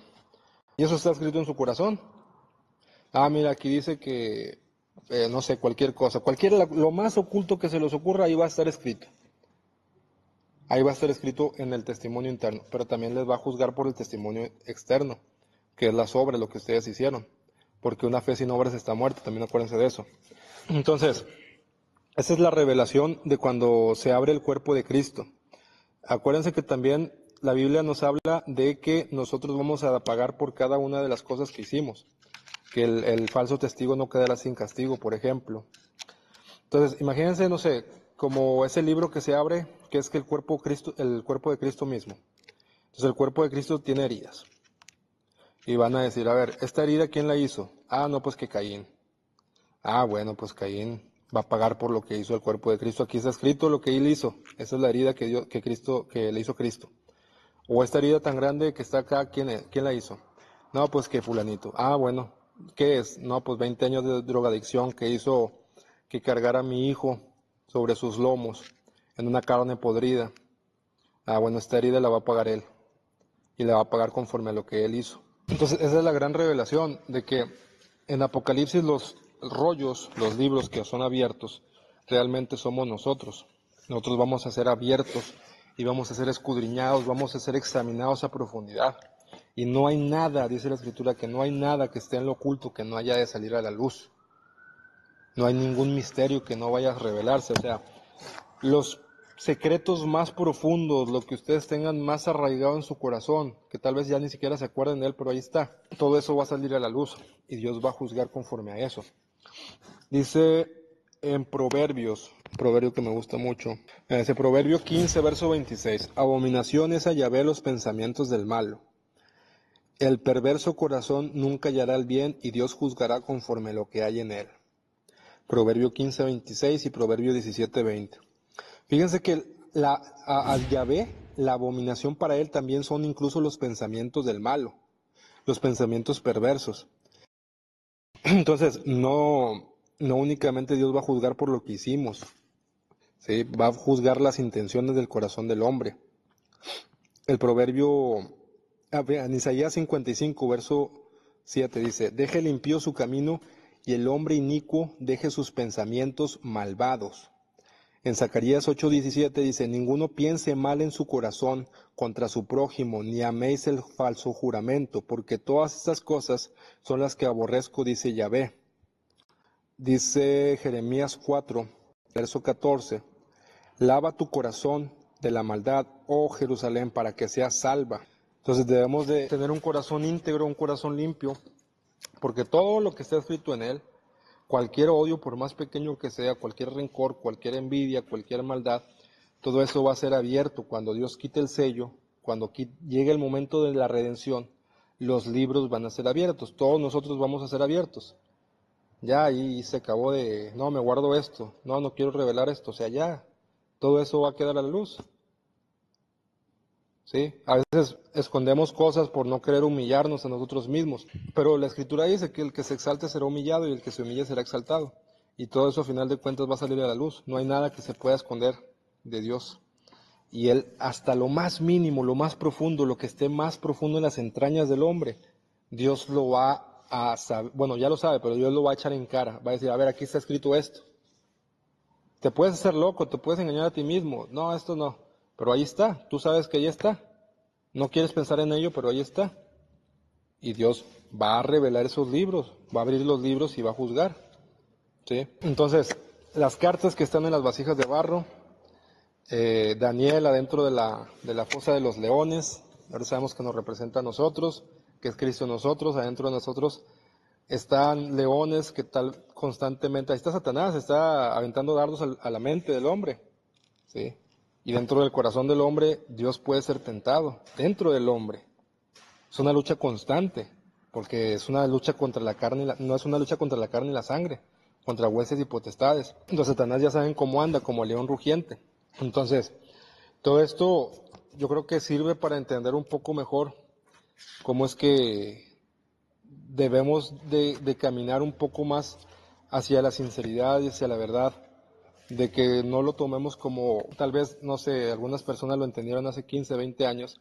Y eso está escrito en su corazón. Mira, aquí dice que, no sé, cualquier cosa, lo más oculto que se les ocurra, ahí va a estar escrito. Ahí va a estar escrito en el testimonio interno, pero también les va a juzgar por el testimonio externo, que es las obras, lo que ustedes hicieron. Porque una fe sin obras está muerta, también acuérdense de eso. Entonces, esa es la revelación de cuando se abre el cuerpo de Cristo. Acuérdense que también la Biblia nos habla de que nosotros vamos a pagar por cada una de las cosas que hicimos. Que el falso testigo no quedará sin castigo, por ejemplo. Entonces, imagínense, no sé, como ese libro que se abre, que es que el cuerpo de Cristo mismo. Entonces, el cuerpo de Cristo tiene heridas. Y van a decir, a ver, ¿esta herida quién la hizo? No, pues que Caín. Bueno, pues Caín va a pagar por lo que hizo el cuerpo de Cristo. Aquí está escrito lo que él hizo. Esa es la herida que le hizo Cristo. O esta herida tan grande que está acá, ¿quién la hizo? No, pues que fulanito. Bueno, ¿qué es? No, pues 20 años de drogadicción que hizo que cargara a mi hijo sobre sus lomos en una carne podrida. Bueno, esta herida la va a pagar él. Y la va a pagar conforme a lo que él hizo. Entonces, esa es la gran revelación de que en Apocalipsis los rollos, los libros que son abiertos, realmente somos nosotros. Nosotros vamos a ser abiertos y vamos a ser escudriñados, vamos a ser examinados a profundidad. Y no hay nada, dice la Escritura, que no hay nada que esté en lo oculto que no haya de salir a la luz. No hay ningún misterio que no vaya a revelarse. O sea, los secretos más profundos, lo que ustedes tengan más arraigado en su corazón, que tal vez ya ni siquiera se acuerden de él, pero ahí está. Todo eso va a salir a la luz y Dios va a juzgar conforme a eso. Dice en Proverbios, proverbio que me gusta mucho, ese Proverbio 15, verso 26, abominación es a Yahvé los pensamientos del malo. El perverso corazón nunca hallará el bien y Dios juzgará conforme lo que hay en él. Proverbio 15, 26 y Proverbio 17, 20. Fíjense que a Yahvé, la abominación para él también son incluso los pensamientos del malo, los pensamientos perversos. Entonces, no únicamente Dios va a juzgar por lo que hicimos, ¿sí? Va a juzgar las intenciones del corazón del hombre. El proverbio, en Isaías 55, verso 7 dice, deje el impío su camino y el hombre inicuo deje sus pensamientos malvados. En Zacarías 8:17 dice, ninguno piense mal en su corazón contra su prójimo, ni améis el falso juramento, porque todas estas cosas son las que aborrezco, dice Yahvé. Dice Jeremías 4, verso 14, lava tu corazón de la maldad, oh Jerusalén, para que seas salva. Entonces debemos de tener un corazón íntegro, un corazón limpio, porque todo lo que está escrito en él, cualquier odio, por más pequeño que sea, cualquier rencor, cualquier envidia, cualquier maldad, todo eso va a ser abierto cuando Dios quite el sello, cuando llegue el momento de la redención, los libros van a ser abiertos, todos nosotros vamos a ser abiertos. Ya ahí se acabó de, no, me guardo esto, no quiero revelar esto, o sea, ya, todo eso va a quedar a la luz. ¿Sí? A veces escondemos cosas por no querer humillarnos a nosotros mismos, pero la Escritura dice que el que se exalte será humillado y el que se humille será exaltado. Y todo eso a final de cuentas va a salir a la luz. No hay nada que se pueda esconder de Dios. Y Él, hasta lo más mínimo, lo más profundo, lo que esté más profundo en las entrañas del hombre, Dios lo va a saber, bueno, ya lo sabe, pero Dios lo va a echar en cara. Va a decir, a ver, aquí está escrito esto. Te puedes hacer loco, te puedes engañar a ti mismo. No, esto no. Pero ahí está, tú sabes que ahí está. No quieres pensar en ello, pero ahí está. Y Dios va a revelar esos libros, va a abrir los libros y va a juzgar. ¿Sí? Entonces, las cartas que están en las vasijas de barro, Daniel adentro de la fosa de los leones, ahora sabemos que nos representa a nosotros, que es Cristo en nosotros, adentro de nosotros están leones que tal constantemente, ahí está Satanás, está aventando dardos a la mente del hombre, ¿sí? Y dentro del corazón del hombre, Dios puede ser tentado, dentro del hombre. Es una lucha constante, porque es una lucha contra la carne, no es una lucha contra la carne y la sangre, contra huestes y potestades. Los Satanás ya saben cómo anda, como león rugiente. Entonces, todo esto yo creo que sirve para entender un poco mejor cómo es que debemos de caminar un poco más hacia la sinceridad y hacia la verdad, de que no lo tomemos como, tal vez, no sé, algunas personas lo entendieron hace 15, 20 años,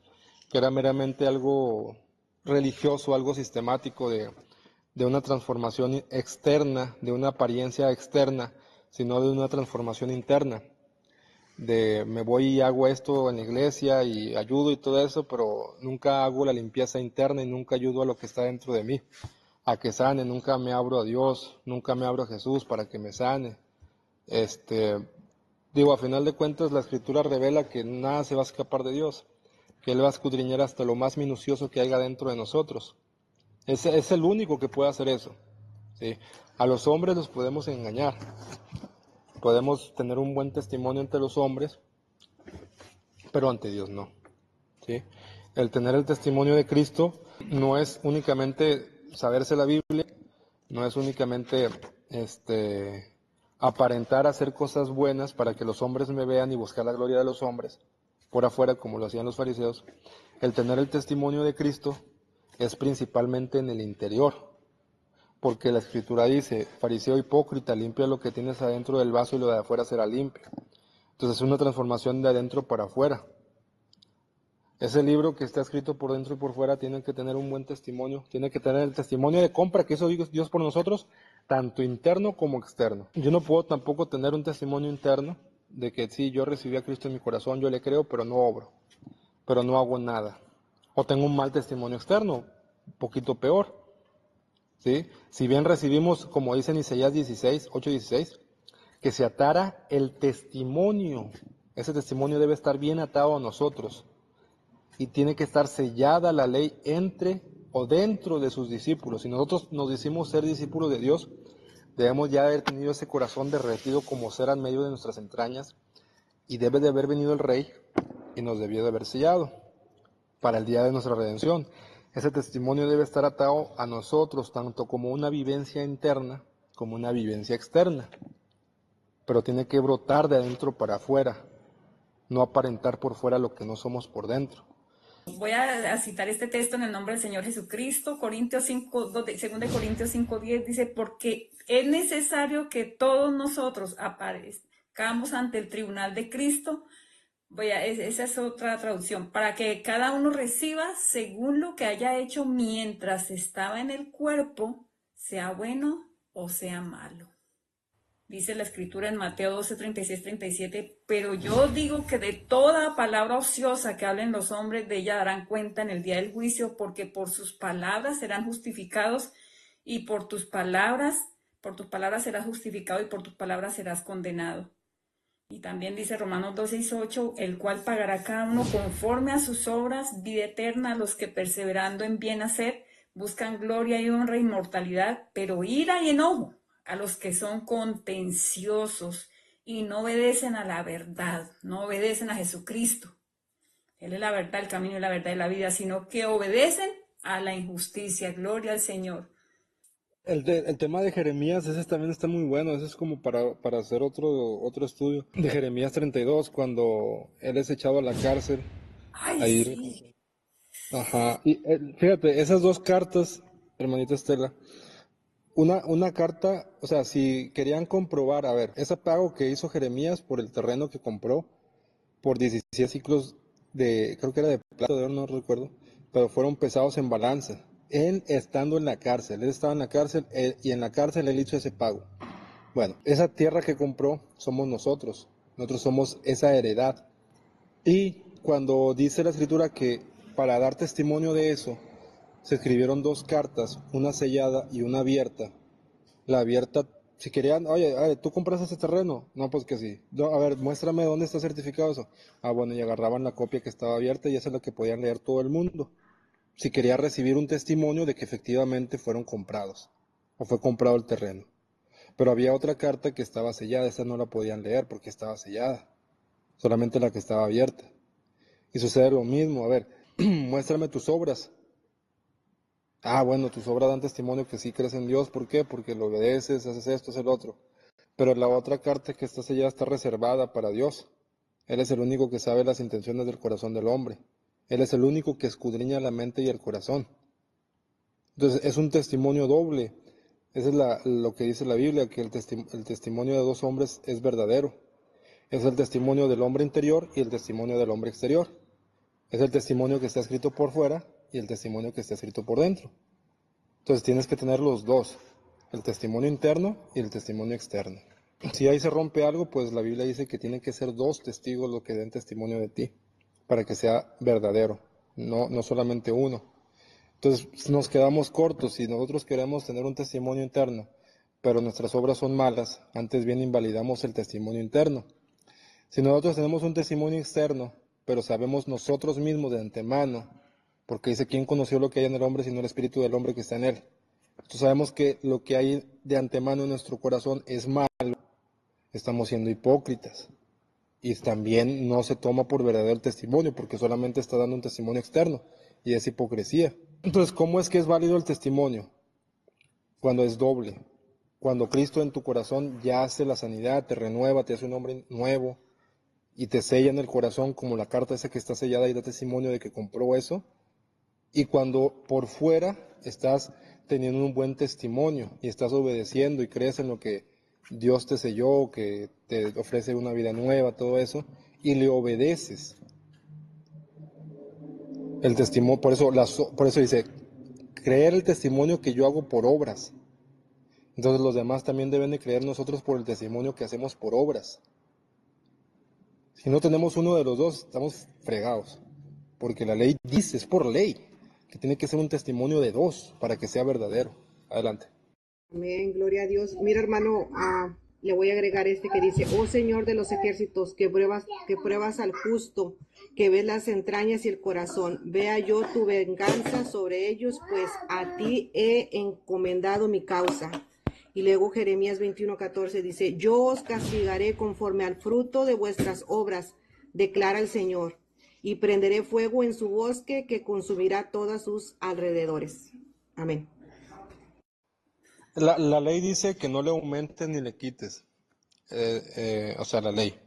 que era meramente algo religioso, algo sistemático de una transformación externa, de una apariencia externa, sino de una transformación interna. De me voy y hago esto en la iglesia y ayudo y todo eso, pero nunca hago la limpieza interna y nunca ayudo a lo que está dentro de mí, a que sane, nunca me abro a Dios, nunca me abro a Jesús para que me sane. A final de cuentas la Escritura revela que nada se va a escapar de Dios, que Él va a escudriñar hasta lo más minucioso que haya dentro de nosotros. Es el único que puede hacer eso, ¿sí? A los hombres los podemos engañar, podemos tener un buen testimonio ante los hombres, pero ante Dios no, ¿sí? El tener el testimonio de Cristo no es únicamente saberse la Biblia, no es únicamente aparentar hacer cosas buenas para que los hombres me vean y buscar la gloria de los hombres por afuera, como lo hacían los fariseos. El tener el testimonio de Cristo es principalmente en el interior, porque la Escritura dice, fariseo hipócrita, limpia lo que tienes adentro del vaso y lo de afuera será limpio. Entonces es una transformación de adentro para afuera. Ese libro que está escrito por dentro y por fuera tiene que tener un buen testimonio, tiene que tener el testimonio de compra que hizo Dios por nosotros, tanto interno como externo. Yo no puedo tampoco tener un testimonio interno de que sí, yo recibí a Cristo en mi corazón, yo le creo, pero no obro, pero no hago nada. O tengo un mal testimonio externo, un poquito peor, ¿sí? Si bien recibimos, como dice en Isaías 16, 8:16, que se atara el testimonio. Ese testimonio debe estar bien atado a nosotros y tiene que estar sellada la ley entre o dentro de sus discípulos. Si nosotros nos decimos ser discípulos de Dios, debemos ya haber tenido ese corazón derretido como cera en medio de nuestras entrañas, y debe de haber venido el Rey y nos debió de haber sellado para el día de nuestra redención. Ese testimonio debe estar atado a nosotros tanto como una vivencia interna como una vivencia externa, pero tiene que brotar de adentro para afuera, no aparentar por fuera lo que no somos por dentro. Voy a citar este texto en el nombre del Señor Jesucristo, Corintios 5, 2 Corintios 5:10 dice, porque es necesario que todos nosotros aparezcamos ante el tribunal de Cristo. Esa es otra traducción, para que cada uno reciba según lo que haya hecho mientras estaba en el cuerpo, sea bueno o sea malo. Dice la escritura en Mateo 12, 36, 37, pero yo digo que de toda palabra ociosa que hablen los hombres, de ella darán cuenta en el día del juicio, porque por sus palabras serán justificados y por tus palabras serás justificado y por tus palabras serás condenado. Y también dice Romanos 12, 8, el cual pagará cada uno conforme a sus obras, vida eterna a los que perseverando en bien hacer, buscan gloria y honra e inmortalidad, pero ira y enojo a los que son contenciosos y no obedecen a la verdad, no obedecen a Jesucristo. Él es la verdad, el camino y la verdad y la vida, sino que obedecen a la injusticia. Gloria al Señor. El tema de Jeremías, ese también está muy bueno, ese es como para hacer otro estudio. De Jeremías 32, cuando él es echado a la cárcel. Ay, Ahí, sí. ajá. Y fíjate, esas dos cartas, hermanita Estela, una carta, o sea, si querían comprobar, a ver, ese pago que hizo Jeremías por el terreno que compró, por 17 ciclos creo que era de plata, de oro, no recuerdo, pero fueron pesados en balanza. Él estando en la cárcel, él estaba en la cárcel y en la cárcel él hizo ese pago. Bueno, esa tierra que compró somos nosotros somos esa heredad. Y cuando dice la escritura que para dar testimonio de eso, se escribieron dos cartas, una sellada y una abierta. La abierta, si querían, oye, ¿tú compras ese terreno? No, pues que sí. No, a ver, muéstrame dónde está certificado eso. Ah, bueno, y agarraban la copia que estaba abierta y esa es la que podían leer todo el mundo. Si quería recibir un testimonio de que efectivamente fueron comprados o fue comprado el terreno. Pero había otra carta que estaba sellada, esa no la podían leer porque estaba sellada, solamente la que estaba abierta. Y sucede lo mismo, a ver, muéstrame tus obras. Ah, bueno, tus obras dan testimonio que sí crees en Dios, ¿por qué? Porque lo obedeces, haces esto, haces el otro. Pero la otra carta que está sellada está reservada para Dios. Él es el único que sabe las intenciones del corazón del hombre. Él es el único que escudriña la mente y el corazón. Entonces es un testimonio doble. Eso es lo que dice la Biblia, que el testimonio de dos hombres es verdadero. Es el testimonio del hombre interior y el testimonio del hombre exterior. Es el testimonio que está escrito por fuera y el testimonio que está escrito por dentro. Entonces tienes que tener los dos, el testimonio interno y el testimonio externo. Si ahí se rompe algo, pues la Biblia dice que tienen que ser dos testigos los que den testimonio de ti, para que sea verdadero, no solamente uno. Entonces nos quedamos cortos si nosotros queremos tener un testimonio interno, pero nuestras obras son malas, antes bien invalidamos el testimonio interno. Si nosotros tenemos un testimonio externo, pero sabemos nosotros mismos de antemano, porque dice, ¿quién conoció lo que hay en el hombre sino el espíritu del hombre que está en él? Entonces sabemos que lo que hay de antemano en nuestro corazón es malo, estamos siendo hipócritas. Y también no se toma por verdadero el testimonio, porque solamente está dando un testimonio externo, y es hipocresía. Entonces, ¿cómo es que es válido el testimonio? Cuando es doble. Cuando Cristo en tu corazón ya hace la sanidad, te renueva, te hace un hombre nuevo, y te sella en el corazón como la carta esa que está sellada y da testimonio de que compró eso. Y cuando por fuera estás teniendo un buen testimonio y estás obedeciendo y crees en lo que Dios te selló, que te ofrece una vida nueva, todo eso, y le obedeces. El testimonio, por eso dice, creer el testimonio que yo hago por obras. Entonces los demás también deben de creer nosotros por el testimonio que hacemos por obras. Si no tenemos uno de los dos, estamos fregados. Porque la ley dice, es por ley, que tiene que ser un testimonio de dos para que sea verdadero. Adelante. Amén, gloria a Dios. Mira, hermano, le voy a agregar este que dice, oh Señor de los ejércitos, que pruebas al justo, que ves las entrañas y el corazón. Vea yo tu venganza sobre ellos, pues a ti he encomendado mi causa. Y luego Jeremías 21:14 dice, yo os castigaré conforme al fruto de vuestras obras, declara el Señor, y prenderé fuego en su bosque que consumirá todos sus alrededores. Amén. La ley dice que no le aumentes ni le quites. O sea, la ley.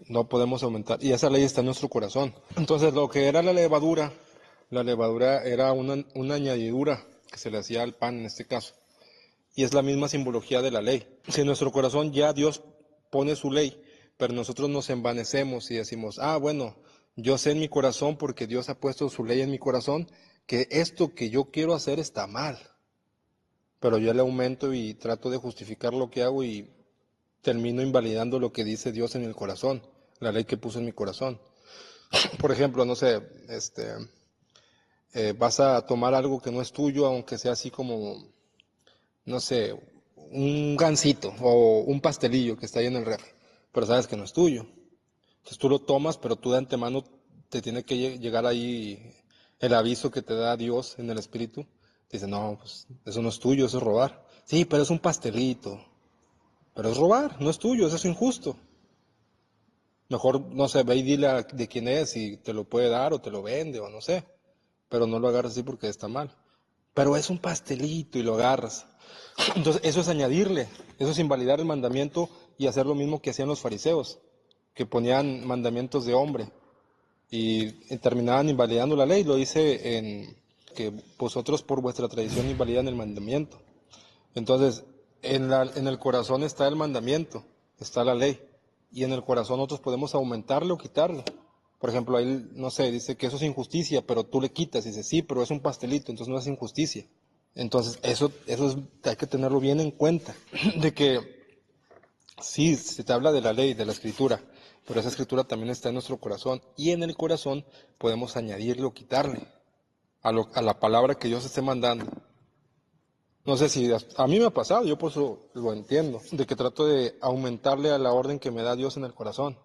No podemos aumentar. Y esa ley está en nuestro corazón. Entonces, lo que era la levadura era una añadidura que se le hacía al pan en este caso. Y es la misma simbología de la ley. Si en nuestro corazón ya Dios pone su ley, pero nosotros nos envanecemos y decimos, bueno, yo sé en mi corazón porque Dios ha puesto su ley en mi corazón, que esto que yo quiero hacer está mal. Pero yo le aumento y trato de justificar lo que hago y termino invalidando lo que dice Dios en el corazón, la ley que puso en mi corazón. Por ejemplo, no sé, vas a tomar algo que no es tuyo, aunque sea así como, no sé, un gansito o un pastelillo que está ahí en el refri, pero sabes que no es tuyo. Entonces tú lo tomas, pero tú de antemano te tiene que llegar ahí el aviso que te da Dios en el Espíritu. Dice, no, pues eso no es tuyo, eso es robar. Sí, pero es un pastelito. Pero es robar, no es tuyo, eso es injusto. Mejor, no sé, ve y dile de quién es y te lo puede dar o te lo vende o no sé. Pero no lo agarras así porque está mal. Pero es un pastelito y lo agarras. Entonces eso es añadirle, eso es invalidar el mandamiento y hacer lo mismo que hacían los fariseos, que ponían mandamientos de hombre y terminaban invalidando la ley. Lo dice en que vosotros por vuestra tradición invalidan el mandamiento. Entonces, en el corazón está el mandamiento, está la ley. Y en el corazón nosotros podemos aumentarle o quitarle. Por ejemplo, ahí, no sé, dice que eso es injusticia, pero tú le quitas. Y dice, sí, pero es un pastelito, entonces no es injusticia. Entonces, hay que tenerlo bien en cuenta. De que sí, se te habla de la ley, de la escritura, pero esa escritura también está en nuestro corazón. Y en el corazón podemos añadirle o quitarle a la palabra que Dios esté mandando. No sé si a mí me ha pasado, yo por eso lo entiendo, de que trato de aumentarle a la orden que me da Dios en el corazón.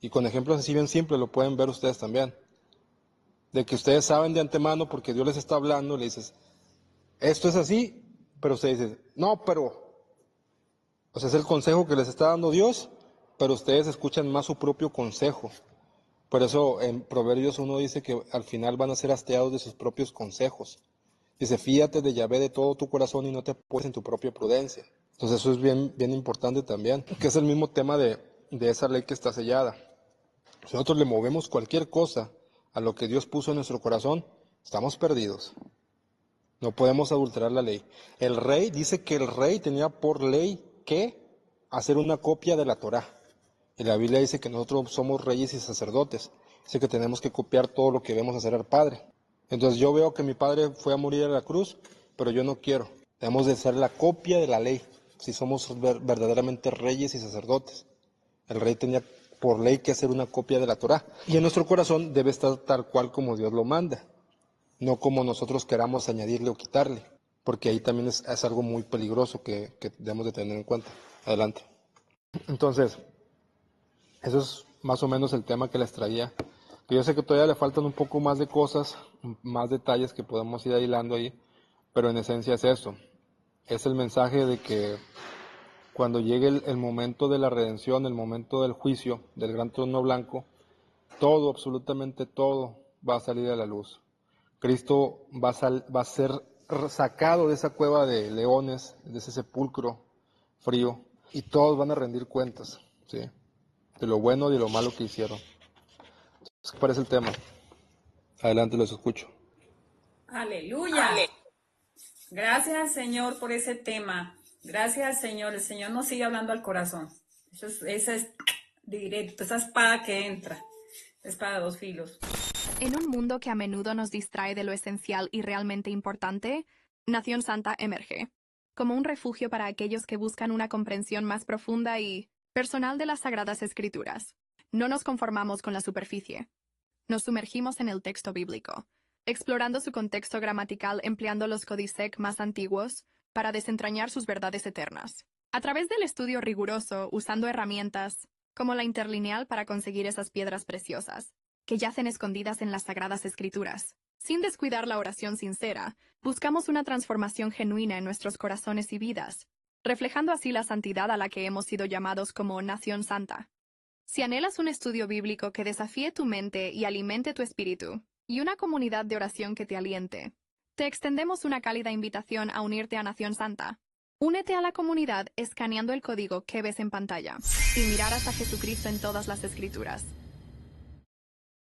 Y con ejemplos así bien simples lo pueden ver ustedes también. De que ustedes saben de antemano porque Dios les está hablando, le dices, esto es así, pero ustedes dicen, no, pero, o sea, es el consejo que les está dando Dios, pero ustedes escuchan más su propio consejo. Por eso en Proverbios 1 dice que al final van a ser hastiados de sus propios consejos. Dice, fíate de Yahvé de todo tu corazón y no te apoyes en tu propia prudencia. Entonces eso es bien, bien importante también, que es el mismo tema de esa ley que está sellada. Si nosotros le movemos cualquier cosa a lo que Dios puso en nuestro corazón, estamos perdidos. No podemos adulterar la ley. El rey, dice que el rey tenía por ley que hacer una copia de la Torá. Y la Biblia dice que nosotros somos reyes y sacerdotes. Dice que tenemos que copiar todo lo que vemos hacer al Padre. Entonces yo veo que mi padre fue a morir a la cruz, pero yo no quiero. Debemos de ser la copia de la ley, si somos verdaderamente reyes y sacerdotes. El rey tenía por ley que hacer una copia de la Torá. Y en nuestro corazón debe estar tal cual como Dios lo manda, no como nosotros queramos añadirle o quitarle, porque ahí también es algo muy peligroso que debemos de tener en cuenta. Adelante. Entonces, eso es más o menos el tema que les traía. Que yo sé que todavía le faltan un poco más de cosas, más detalles que podemos ir hilando ahí, pero en esencia es eso. Es el mensaje de que cuando llegue el momento de la redención, el momento del juicio, del gran trono blanco, todo, absolutamente todo, va a salir a la luz. Cristo va a ser sacado de esa cueva de leones, de ese sepulcro frío, y todos van a rendir cuentas, ¿sí? De lo bueno y de lo malo que hicieron. ¿Qué parece el tema? Adelante, los escucho. Aleluya. Gracias, Señor, por ese tema. Gracias, Señor. El Señor nos sigue hablando al corazón. Esa es directo, esa espada que entra. Espada de dos filos. En un mundo que a menudo nos distrae de lo esencial y realmente importante, Nación Santa emerge como un refugio para aquellos que buscan una comprensión más profunda y personal de las Sagradas Escrituras. No nos conformamos con la superficie. Nos sumergimos en el texto bíblico, explorando su contexto gramatical empleando los códices más antiguos para desentrañar sus verdades eternas. A través del estudio riguroso, usando herramientas como la interlineal para conseguir esas piedras preciosas, que yacen escondidas en las Sagradas Escrituras. Sin descuidar la oración sincera, buscamos una transformación genuina en nuestros corazones y vidas, reflejando así la santidad a la que hemos sido llamados como nación santa. Si anhelas un estudio bíblico que desafíe tu mente y alimente tu espíritu, y una comunidad de oración que te aliente, te extendemos una cálida invitación a unirte a Nación Santa. Únete a la comunidad escaneando el código que ves en pantalla y mirarás a Jesucristo en todas las Escrituras.